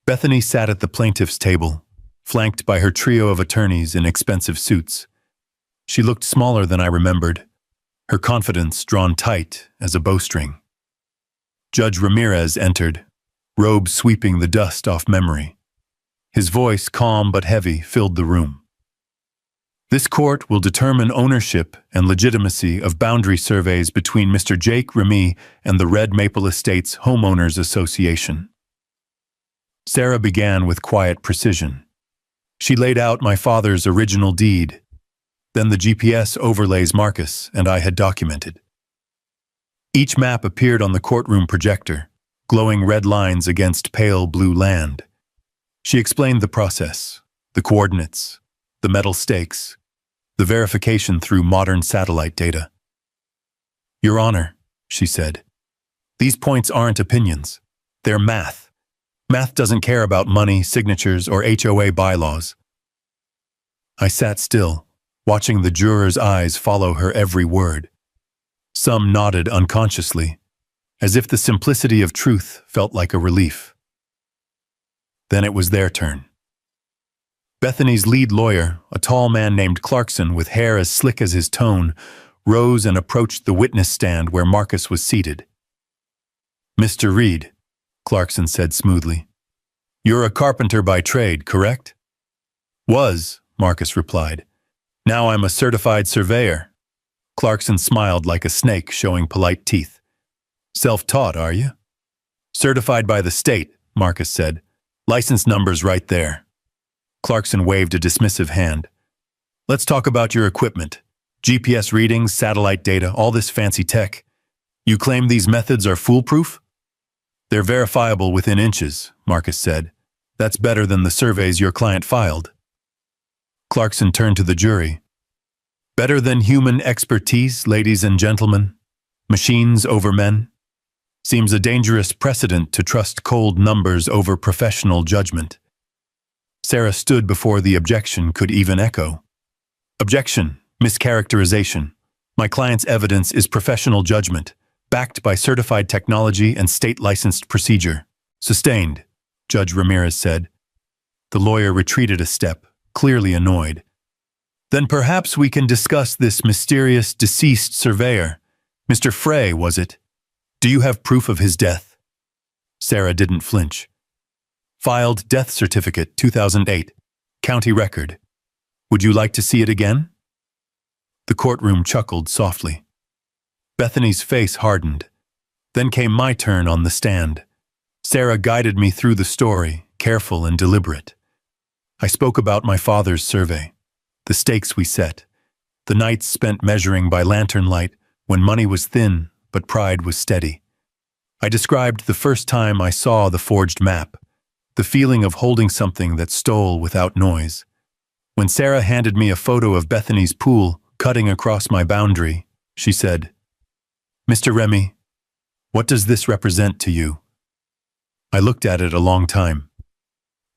Bethany sat at the plaintiff's table, flanked by her trio of attorneys in expensive suits. She looked smaller than I remembered, her confidence drawn tight as a bowstring. Judge Ramirez entered, robe sweeping the dust off memory. His voice, calm but heavy, filled the room. "This court will determine ownership and legitimacy of boundary surveys between Mr. Jake Remy and the Red Maple Estates Homeowners Association." Sarah began with quiet precision. She laid out my father's original deed, then the GPS overlays Marcus and I had documented. Each map appeared on the courtroom projector, glowing red lines against pale blue land. She explained the process, the coordinates, the metal stakes, the verification through modern satellite data. "Your Honor," she said, "these points aren't opinions. They're math. Math doesn't care about money, signatures, or HOA bylaws." I sat still, watching the jurors' eyes follow her every word. Some nodded unconsciously, as if the simplicity of truth felt like a relief. Then it was their turn. Bethany's lead lawyer, a tall man named Clarkson with hair as slick as his tone, rose and approached the witness stand where Marcus was seated. "Mr. Reed," Clarkson said smoothly, "you're a carpenter by trade, correct?" "Was," Marcus replied. "Now I'm a certified surveyor." Clarkson smiled like a snake, showing polite teeth. "Self-taught, are you?" "Certified by the state," Marcus said. "License number's right there." Clarkson waved a dismissive hand. "Let's talk about your equipment. GPS readings, satellite data, all this fancy tech. You claim these methods are foolproof?" "They're verifiable within inches," Marcus said. "That's better than the surveys your client filed." Clarkson turned to the jury. "Better than human expertise, ladies and gentlemen? Machines over men? Seems a dangerous precedent to trust cold numbers over professional judgment." Sarah stood before the objection could even echo. "Objection, mischaracterization. My client's evidence is professional judgment, backed by certified technology and state-licensed procedure." "Sustained," Judge Ramirez said. The lawyer retreated a step, clearly annoyed. "Then perhaps we can discuss this mysterious deceased surveyor. Mr. Frey, was it? Do you have proof of his death?" Sarah didn't flinch. "Filed death certificate, 2008. County record." Would you like to see it again? The courtroom chuckled softly. Bethany's face hardened. Then came my turn on the stand. Sarah guided me through the story, careful and deliberate. I spoke about my father's survey, the stakes we set, the nights spent measuring by lantern light when money was thin but pride was steady. I described the first time I saw the forged map, the feeling of holding something that stole without noise. When Sarah handed me a photo of Bethany's pool cutting across my boundary, she said, "Mr. Remy, what does this represent to you?" I looked at it a long time.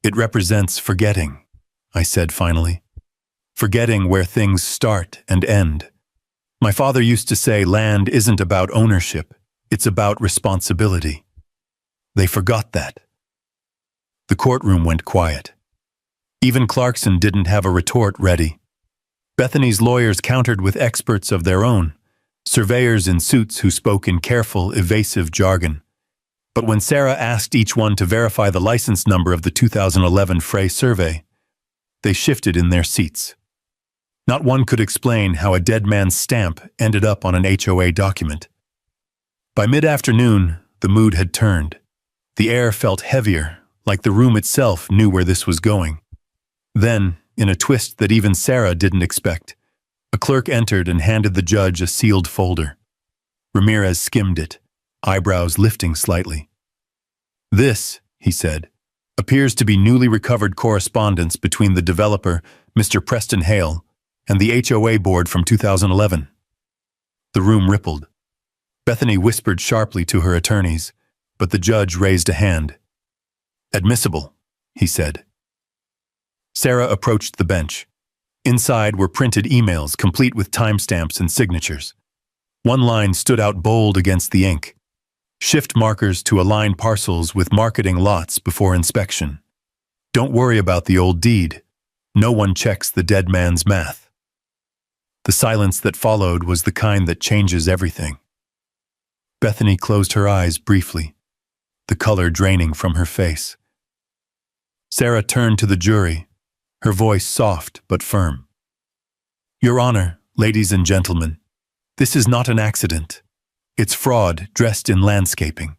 "It represents forgetting," I said finally. "Forgetting where things start and end. My father used to say land isn't about ownership, it's about responsibility. They forgot that." The courtroom went quiet. Even Clarkson didn't have a retort ready. Bethany's lawyers countered with experts of their own, surveyors in suits who spoke in careful, evasive jargon. But when Sarah asked each one to verify the license number of the 2011 Frey survey, they shifted in their seats. Not one could explain how a dead man's stamp ended up on an HOA document. By mid-afternoon, the mood had turned. The air felt heavier, like the room itself knew where this was going. Then, in a twist that even Sarah didn't expect, a clerk entered and handed the judge a sealed folder. Ramirez skimmed it, eyebrows lifting slightly. "This," he said, "appears to be newly recovered correspondence between the developer, Mr. Preston Hale, and the HOA board from 2011. The room rippled. Bethany whispered sharply to her attorneys, but the judge raised a hand. "Admissible," he said. Sarah approached the bench. Inside were printed emails complete with timestamps and signatures. One line stood out bold against the ink. Shift markers to align parcels with marketing lots before inspection. Don't worry about the old deed. No one checks the dead man's math. The silence that followed was the kind that changes everything. Bethany closed her eyes briefly, the color draining from her face. Sarah turned to the jury, her voice soft but firm. "Your Honor, ladies and gentlemen, this is not an accident. It's fraud dressed in landscaping."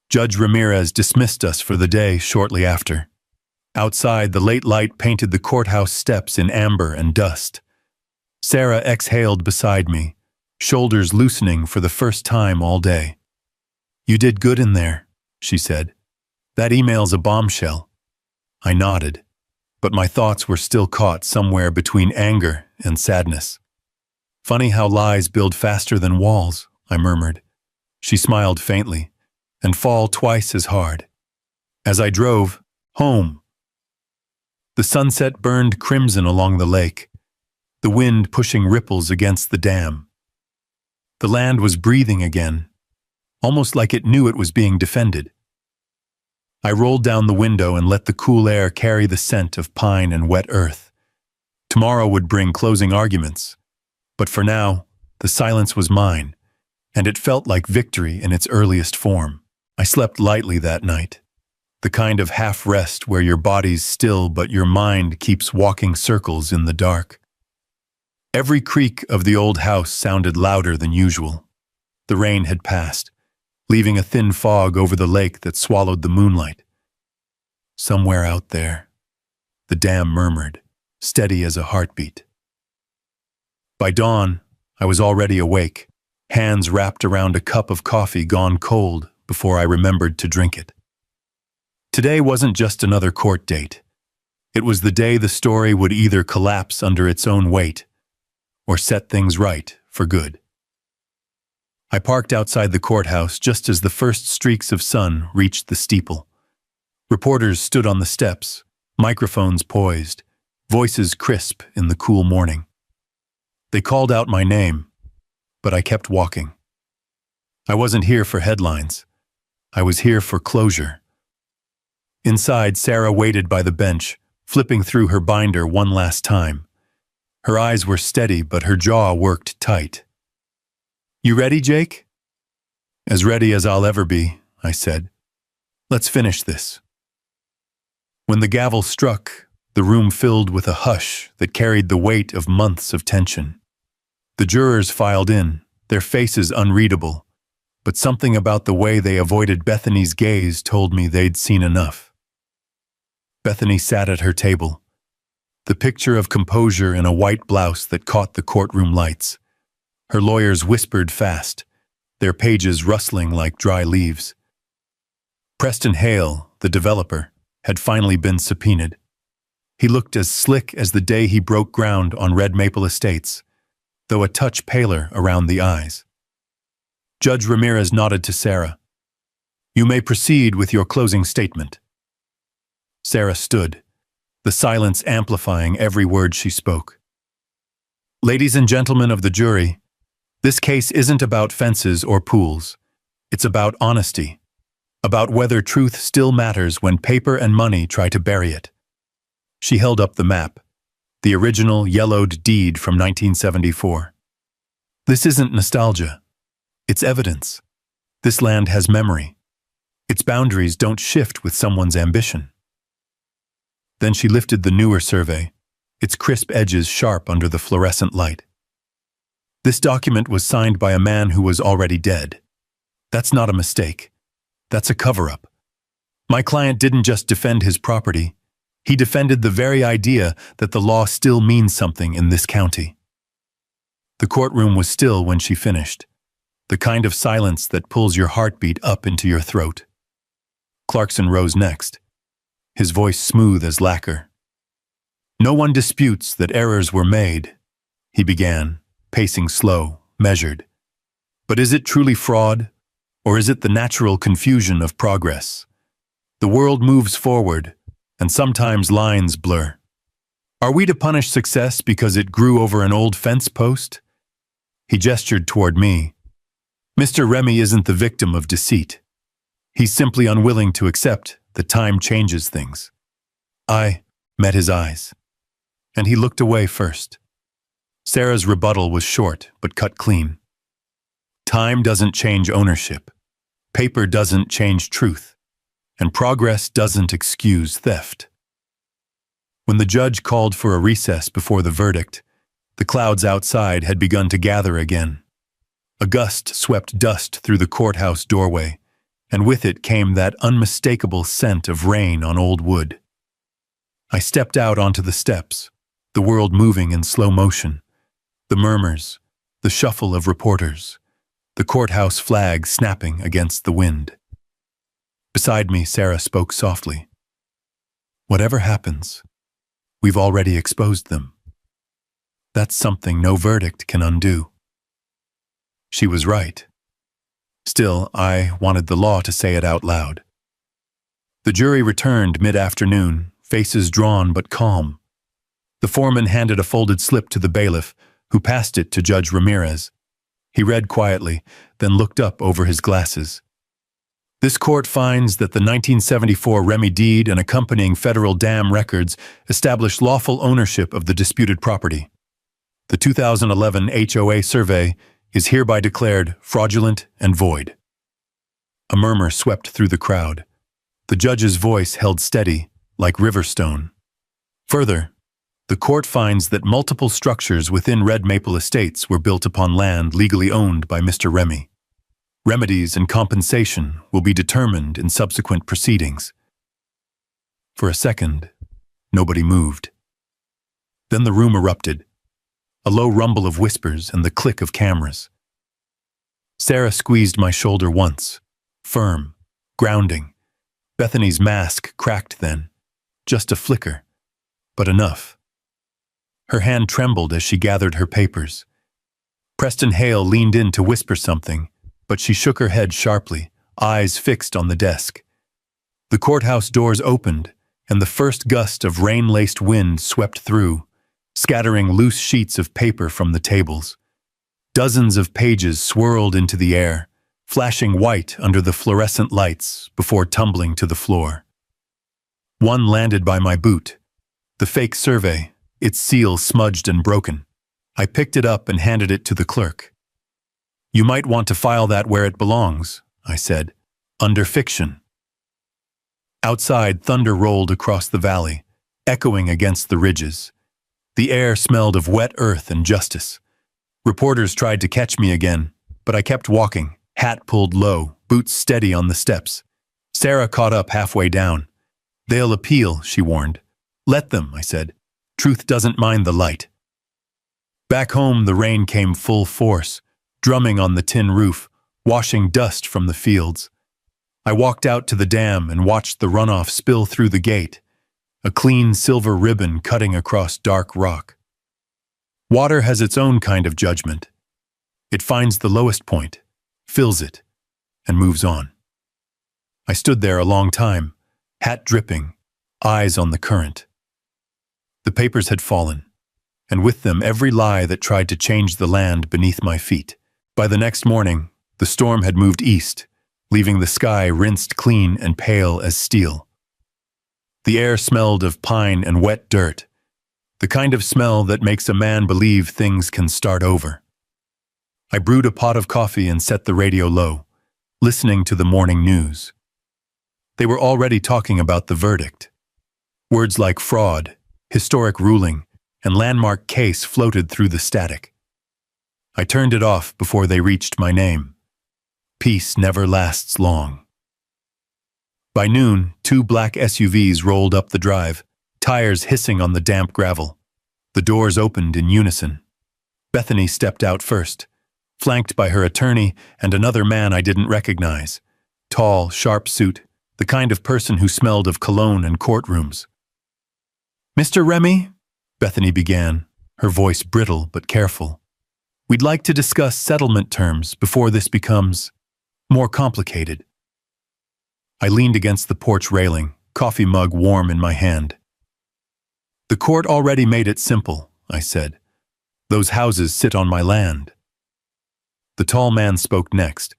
Judge Ramirez dismissed us for the day shortly after. Outside, the late light painted the courthouse steps in amber and dust. Sarah exhaled beside me, shoulders loosening for the first time all day. "You did good in there," she said. "That email's a bombshell." I nodded, but my thoughts were still caught somewhere between anger and sadness. "Funny how lies build faster than walls," I murmured. She smiled faintly, "and fall twice as hard." As I drove home, the sunset burned crimson along the lake, the wind pushing ripples against the dam. The land was breathing again, almost like it knew it was being defended. I rolled down the window and let the cool air carry the scent of pine and wet earth. Tomorrow would bring closing arguments, but for now, the silence was mine, and it felt like victory in its earliest form. I slept lightly that night, the kind of half-rest where your body's still but your mind keeps walking circles in the dark. Every creak of the old house sounded louder than usual. The rain had passed, leaving a thin fog over the lake that swallowed the moonlight. "Somewhere out there," the dam murmured, steady as a heartbeat. By dawn, I was already awake, hands wrapped around a cup of coffee gone cold before I remembered to drink it. Today wasn't just another court date. It was the day the story would either collapse under its own weight or set things right for good. I parked outside the courthouse just as the first streaks of sun reached the steeple. Reporters stood on the steps, microphones poised, voices crisp in the cool morning. They called out my name, but I kept walking. I wasn't here for headlines. I was here for closure. Inside, Sarah waited by the bench, flipping through her binder one last time. Her eyes were steady, but her jaw worked tight. "You ready, Jake?" "As ready as I'll ever be," I said. "Let's finish this." When the gavel struck, the room filled with a hush that carried the weight of months of tension. The jurors filed in, their faces unreadable, but something about the way they avoided Bethany's gaze told me they'd seen enough. Bethany sat at her table, the picture of composure in a white blouse that caught the courtroom lights. Her lawyers whispered fast, their pages rustling like dry leaves. Preston Hale, the developer, had finally been subpoenaed. He looked as slick as the day he broke ground on Red Maple Estates, though a touch paler around the eyes. Judge Ramirez nodded to Sarah. "You may proceed with your closing statement." Sarah stood, the silence amplifying every word she spoke. "Ladies and gentlemen of the jury, this case isn't about fences or pools. It's about honesty, about whether truth still matters when paper and money try to bury it." She held up the map, the original yellowed deed from 1974. "This isn't nostalgia. It's evidence. This land has memory. Its boundaries don't shift with someone's ambition." Then she lifted the newer survey, its crisp edges sharp under the fluorescent light. "This document was signed by a man who was already dead. That's not a mistake. That's a cover-up. My client didn't just defend his property. He defended the very idea that the law still means something in this county." The courtroom was still when she finished, the kind of silence that pulls your heartbeat up into your throat. Clarkson rose next, his voice smooth as lacquer. "No one disputes that errors were made," he began, pacing slow, measured. "But is it truly fraud, or is it the natural confusion of progress? The world moves forward, and sometimes lines blur. Are we to punish success because it grew over an old fence post?" He gestured toward me. "Mr. Remy isn't the victim of deceit. He's simply unwilling to accept that time changes things." I met his eyes, and he looked away first. Sarah's rebuttal was short but cut clean. "Time doesn't change ownership. Paper doesn't change truth. And progress doesn't excuse theft." When the judge called for a recess before the verdict, the clouds outside had begun to gather again. A gust swept dust through the courthouse doorway, and with it came that unmistakable scent of rain on old wood. I stepped out onto the steps, the world moving in slow motion, the murmurs, the shuffle of reporters, the courthouse flag snapping against the wind. Beside me, Sarah spoke softly. "Whatever happens, we've already exposed them. That's something no verdict can undo." She was right. Still, I wanted the law to say it out loud. The jury returned mid-afternoon, faces drawn but calm. The foreman handed a folded slip to the bailiff, who passed it to Judge Ramirez. He read quietly, then looked up over his glasses. "This court finds that the 1974 Remy deed and accompanying federal dam records establish lawful ownership of the disputed property. The 2011 HOA survey is hereby declared fraudulent and void." A murmur swept through the crowd. The judge's voice held steady, like Riverstone. Further, the court finds that multiple structures within Red Maple Estates were built upon land legally owned by Mr. Remy. Remedies and compensation will be determined in subsequent proceedings. For a second, nobody moved. Then the room erupted, a low rumble of whispers and the click of cameras. Sarah squeezed my shoulder once, firm, grounding. Bethany's mask cracked then, just a flicker, but enough. Her hand trembled as she gathered her papers. Preston Hale leaned in to whisper something, but she shook her head sharply, eyes fixed on the desk. The courthouse doors opened, and the first gust of rain-laced wind swept through, scattering loose sheets of paper from the tables. Dozens of pages swirled into the air, flashing white under the fluorescent lights before tumbling to the floor. One landed by my boot, the fake survey, its seal smudged and broken. I picked it up and handed it to the clerk. "You might want to file that where it belongs," I said, "under fiction." Outside, thunder rolled across the valley, echoing against the ridges. The air smelled of wet earth and justice. Reporters tried to catch me again, but I kept walking, hat pulled low, boots steady on the steps. Sarah caught up halfway down. "They'll appeal," she warned. "Let them," I said. "Truth doesn't mind the light." Back home, the rain came full force, drumming on the tin roof, washing dust from the fields. I walked out to the dam and watched the runoff spill through the gate, a clean silver ribbon cutting across dark rock. Water has its own kind of judgment. It finds the lowest point, fills it, and moves on. I stood there a long time, hat dripping, eyes on the current. The papers had fallen, and with them every lie that tried to change the land beneath my feet. By the next morning, the storm had moved east, leaving the sky rinsed clean and pale as steel. The air smelled of pine and wet dirt, the kind of smell that makes a man believe things can start over. I brewed a pot of coffee and set the radio low, listening to the morning news. They were already talking about the verdict. Words like fraud, historic ruling, and landmark case floated through the static. I turned it off before they reached my name. Peace never lasts long. By noon, 2 black SUVs rolled up the drive, tires hissing on the damp gravel. The doors opened in unison. Bethany stepped out first, flanked by her attorney and another man I didn't recognize. Tall, sharp suit, the kind of person who smelled of cologne and courtrooms. "Mr. Remy," Bethany began, her voice brittle but careful, "we'd like to discuss settlement terms before this becomes more complicated." I leaned against the porch railing, coffee mug warm in my hand. "The court already made it simple," I said. "Those houses sit on my land." The tall man spoke next.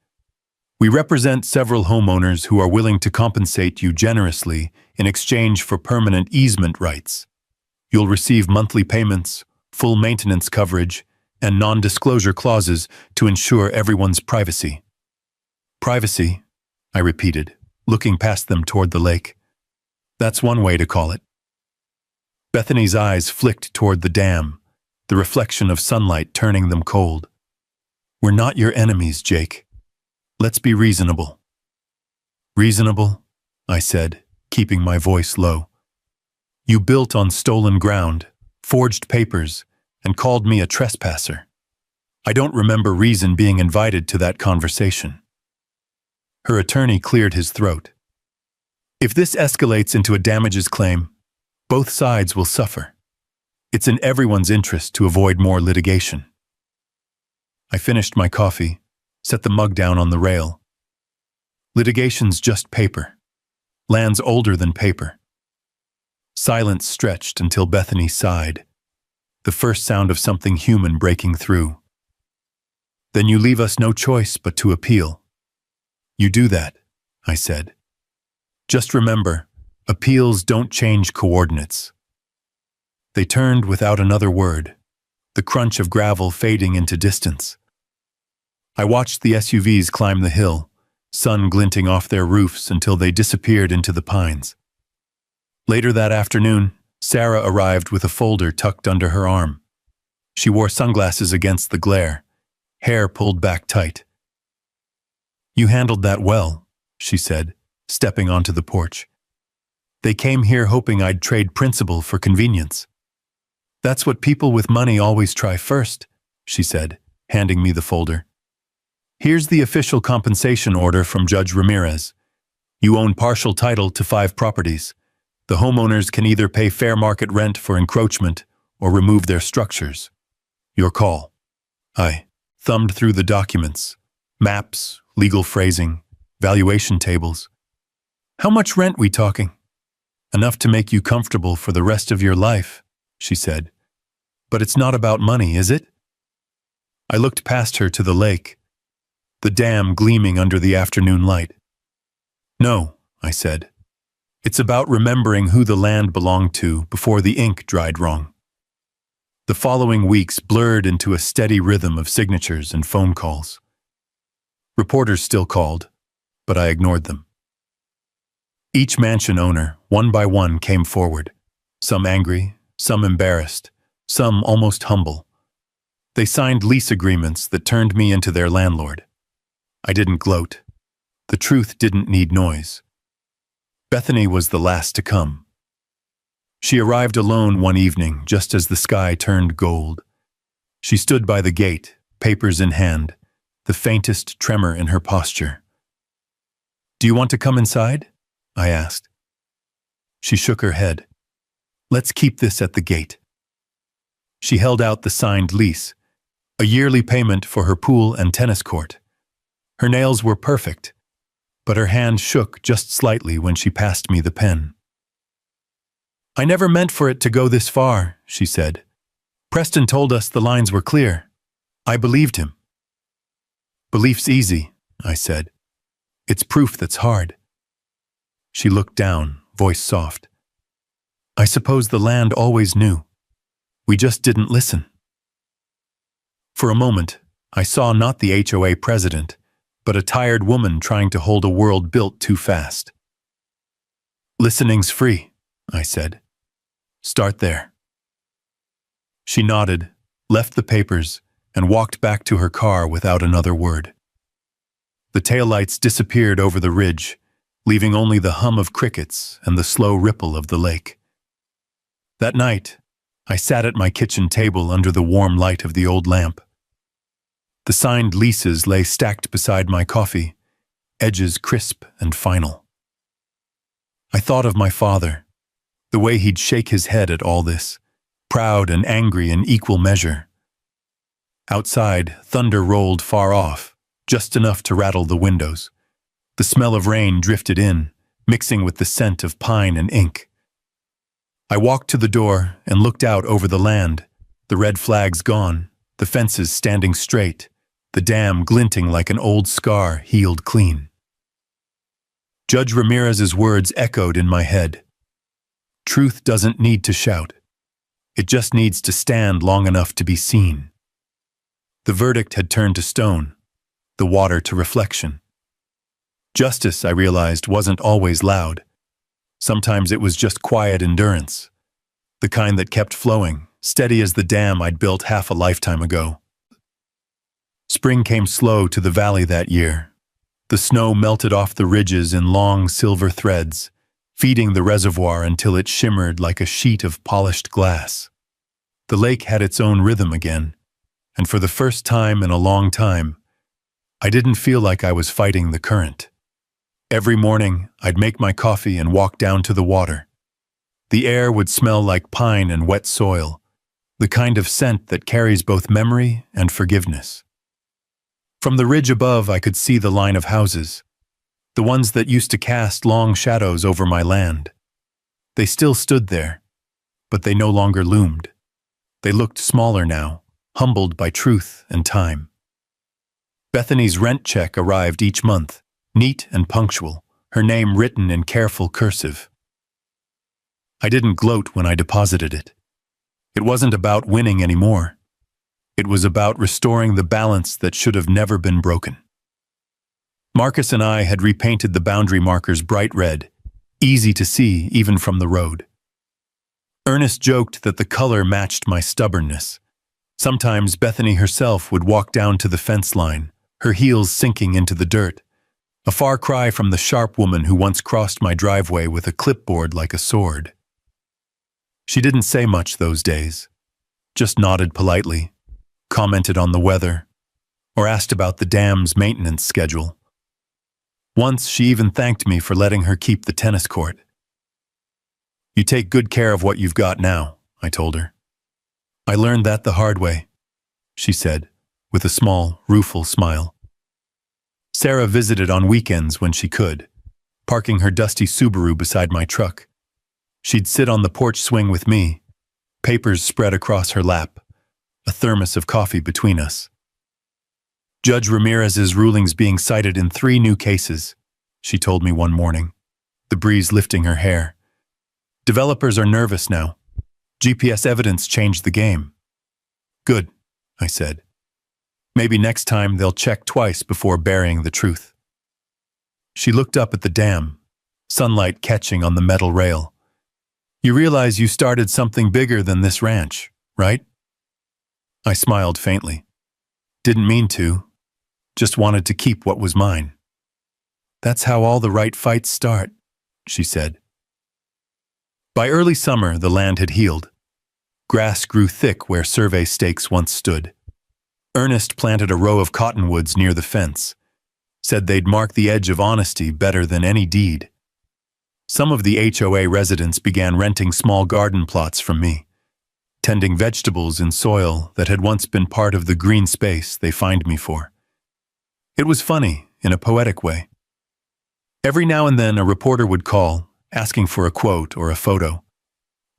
"We represent several homeowners who are willing to compensate you generously in exchange for permanent easement rights. You'll receive monthly payments, full maintenance coverage, and non-disclosure clauses to ensure everyone's privacy." "Privacy," I repeated, looking past them toward the lake. "That's one way to call it." Bethany's eyes flicked toward the dam, the reflection of sunlight turning them cold. "We're not your enemies, Jake. Let's be reasonable." "Reasonable?" I said, keeping my voice low. "You built on stolen ground, forged papers, and called me a trespasser. I don't remember reason being invited to that conversation." Her attorney cleared his throat. "If this escalates into a damages claim, both sides will suffer. It's in everyone's interest to avoid more litigation." I finished my coffee, set the mug down on the rail. Litigation's just paper. Land's older than paper. Silence stretched until Bethany sighed, the first sound of something human breaking through. "Then you leave us no choice but to appeal." "You do that," I said. "Just remember, appeals don't change coordinates." They turned without another word, the crunch of gravel fading into distance. I watched the SUVs climb the hill, sun glinting off their roofs until they disappeared into the pines. Later that afternoon, Sarah arrived with a folder tucked under her arm. She wore sunglasses against the glare, hair pulled back tight. "You handled that well," she said, stepping onto the porch. "They came here hoping I'd trade principle for convenience." "That's what people with money always try first," she said, handing me the folder. "Here's the official compensation order from Judge Ramirez. You own partial title to 5 properties. The homeowners can either pay fair market rent for encroachment or remove their structures. Your call." I thumbed through the documents, maps, legal phrasing, valuation tables. "How much rent we talking?" "Enough to make you comfortable for the rest of your life," she said. "But it's not about money, is it?" I looked past her to the lake, the dam gleaming under the afternoon light. "No," I said. "It's about remembering who the land belonged to before the ink dried wrong." The following weeks blurred into a steady rhythm of signatures and phone calls. Reporters still called, but I ignored them. Each mansion owner, one by one, came forward. some angry, some embarrassed, some almost humble. They signed lease agreements that turned me into their landlord. I didn't gloat. The truth didn't need noise. Bethany was the last to come. She arrived alone one evening, just as the sky turned gold. She stood by the gate, papers in hand, the faintest tremor in her posture. "Do you want to come inside?" I asked. She shook her head. "Let's keep this at the gate." She held out the signed lease, a yearly payment for her pool and tennis court. Her nails were perfect, but her hand shook just slightly when she passed me the pen. "I never meant for it to go this far," she said. "Preston told us the lines were clear. I believed him." "Belief's easy," I said. "It's proof that's hard." She looked down, voice soft. "I suppose the land always knew. We just didn't listen." For a moment, I saw not the HOA president, but a tired woman trying to hold a world built too fast. "Listening's free," I said. "Start there." She nodded, left the papers, and walked back to her car without another word. The taillights disappeared over the ridge, leaving only the hum of crickets and the slow ripple of the lake. That night, I sat at my kitchen table under the warm light of the old lamp. The signed leases lay stacked beside my coffee, edges crisp and final. I thought of my father, the way he'd shake his head at all this, proud and angry in equal measure. Outside, thunder rolled far off, just enough to rattle the windows. The smell of rain drifted in, mixing with the scent of pine and ink. I walked to the door and looked out over the land, the red flags gone, the fences standing straight, the dam glinting like an old scar healed clean. Judge Ramirez's words echoed in my head. Truth doesn't need to shout. It just needs to stand long enough to be seen. The verdict had turned to stone, the water to reflection. Justice, I realized, wasn't always loud. Sometimes it was just quiet endurance, the kind that kept flowing, steady as the dam I'd built half a lifetime ago. Spring came slow to the valley that year. The snow melted off the ridges in long silver threads, feeding the reservoir until it shimmered like a sheet of polished glass. The lake had its own rhythm again, and for the first time in a long time, I didn't feel like I was fighting the current. Every morning, I'd make my coffee and walk down to the water. The air would smell like pine and wet soil, the kind of scent that carries both memory and forgiveness. From the ridge above, I could see the line of houses, the ones that used to cast long shadows over my land. They still stood there, but they no longer loomed. They looked smaller now, humbled by truth and time. Bethany's rent check arrived each month, neat and punctual, her name written in careful cursive. I didn't gloat when I deposited it. It wasn't about winning anymore. It was about restoring the balance that should have never been broken. Marcus and I had repainted the boundary markers bright red, easy to see even from the road. Ernest joked that the color matched my stubbornness. Sometimes Bethany herself would walk down to the fence line, her heels sinking into the dirt, a far cry from the sharp woman who once crossed my driveway with a clipboard like a sword. She didn't say much those days, just nodded politely, commented on the weather, or asked about the dam's maintenance schedule. Once she even thanked me for letting her keep the tennis court. "You take good care of what you've got now," I told her. "I learned that the hard way," she said, with a small, rueful smile. Sarah visited on weekends when she could, parking her dusty Subaru beside my truck. She'd sit on the porch swing with me, papers spread across her lap, a thermos of coffee between us. Judge Ramirez's rulings being cited in 3 new cases, she told me one morning, the breeze lifting her hair. Developers are nervous now. GPS evidence changed the game. Good, I said. Maybe next time they'll check twice before burying the truth. She looked up at the dam, sunlight catching on the metal rail. You realize you started something bigger than this ranch, right? I smiled faintly. Didn't mean to. Just wanted to keep what was mine. That's how all the right fights start, she said. By early summer, the land had healed. Grass grew thick where survey stakes once stood. Ernest planted a row of cottonwoods near the fence, said they'd mark the edge of honesty better than any deed. Some of the HOA residents began renting small garden plots from me, tending vegetables in soil that had once been part of the green space they fined me for. It was funny, in a poetic way. Every now and then a reporter would call, asking for a quote or a photo.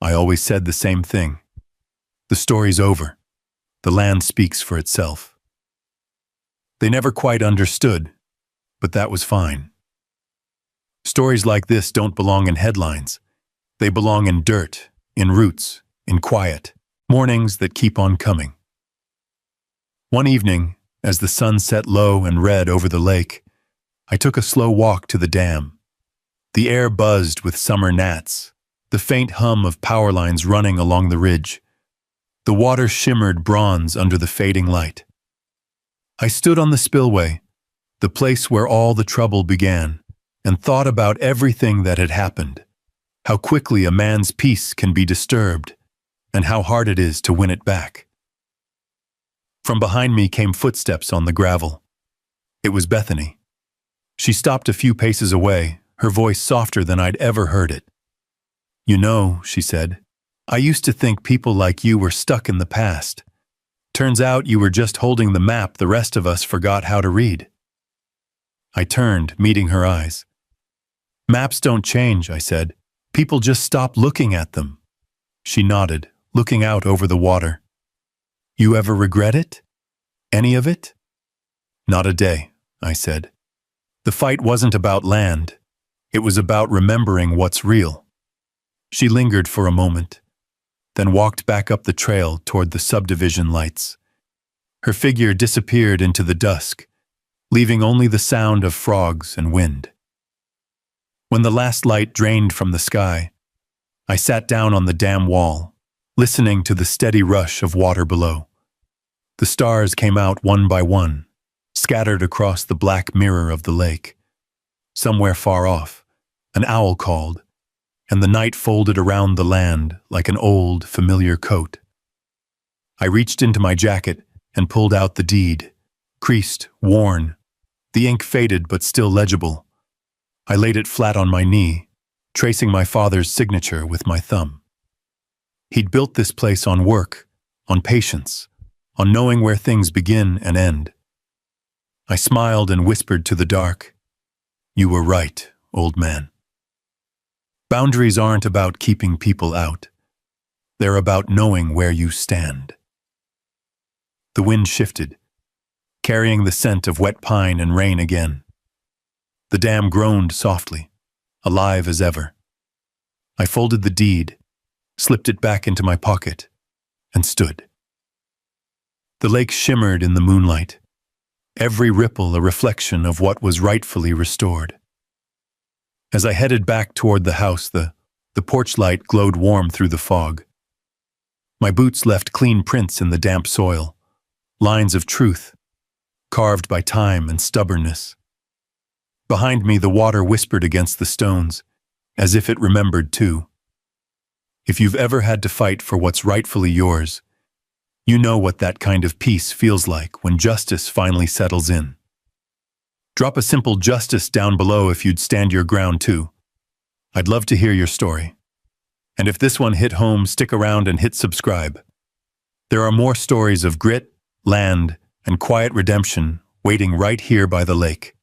I always said the same thing. The story's over. The land speaks for itself. They never quite understood, but that was fine. Stories like this don't belong in headlines. They belong in dirt, in roots, in quiet, mornings that keep on coming. One evening, as the sun set low and red over the lake, I took a slow walk to the dam. The air buzzed with summer gnats, the faint hum of power lines running along the ridge. The water shimmered bronze under the fading light. I stood on the spillway, the place where all the trouble began, and thought about everything that had happened, how quickly a man's peace can be disturbed, and how hard it is to win it back. From behind me came footsteps on the gravel. It was Bethany. She stopped a few paces away, her voice softer than I'd ever heard it. "You know," she said, "I used to think people like you were stuck in the past. Turns out you were just holding the map the rest of us forgot how to read." I turned, meeting her eyes. "Maps don't change," I said. "People just stop looking at them." She nodded, looking out over the water. "You ever regret it? Any of it?" "Not a day," I said. "The fight wasn't about land. It was about remembering what's real." She lingered for a moment, then walked back up the trail toward the subdivision lights. Her figure disappeared into the dusk, leaving only the sound of frogs and wind. When the last light drained from the sky, I sat down on the dam wall, listening to the steady rush of water below. The stars came out one by one, scattered across the black mirror of the lake. Somewhere far off, an owl called, and the night folded around the land like an old, familiar coat. I reached into my jacket and pulled out the deed, creased, worn, the ink faded but still legible. I laid it flat on my knee, tracing my father's signature with my thumb. He'd built this place on work, on patience, on knowing where things begin and end. I smiled and whispered to the dark, "You were right, old man." Boundaries aren't about keeping people out. They're about knowing where you stand. The wind shifted, carrying the scent of wet pine and rain again. The dam groaned softly, alive as ever. I folded the deed, slipped it back into my pocket, and stood. The lake shimmered in the moonlight, every ripple a reflection of what was rightfully restored. As I headed back toward the house, the porch light glowed warm through the fog. My boots left clean prints in the damp soil, lines of truth, carved by time and stubbornness. Behind me, the water whispered against the stones, as if it remembered too. If you've ever had to fight for what's rightfully yours, you know what that kind of peace feels like when justice finally settles in. Drop a simple justice down below if you'd stand your ground too. I'd love to hear your story. And if this one hit home, stick around and hit subscribe. There are more stories of grit, land, and quiet redemption waiting right here by the lake.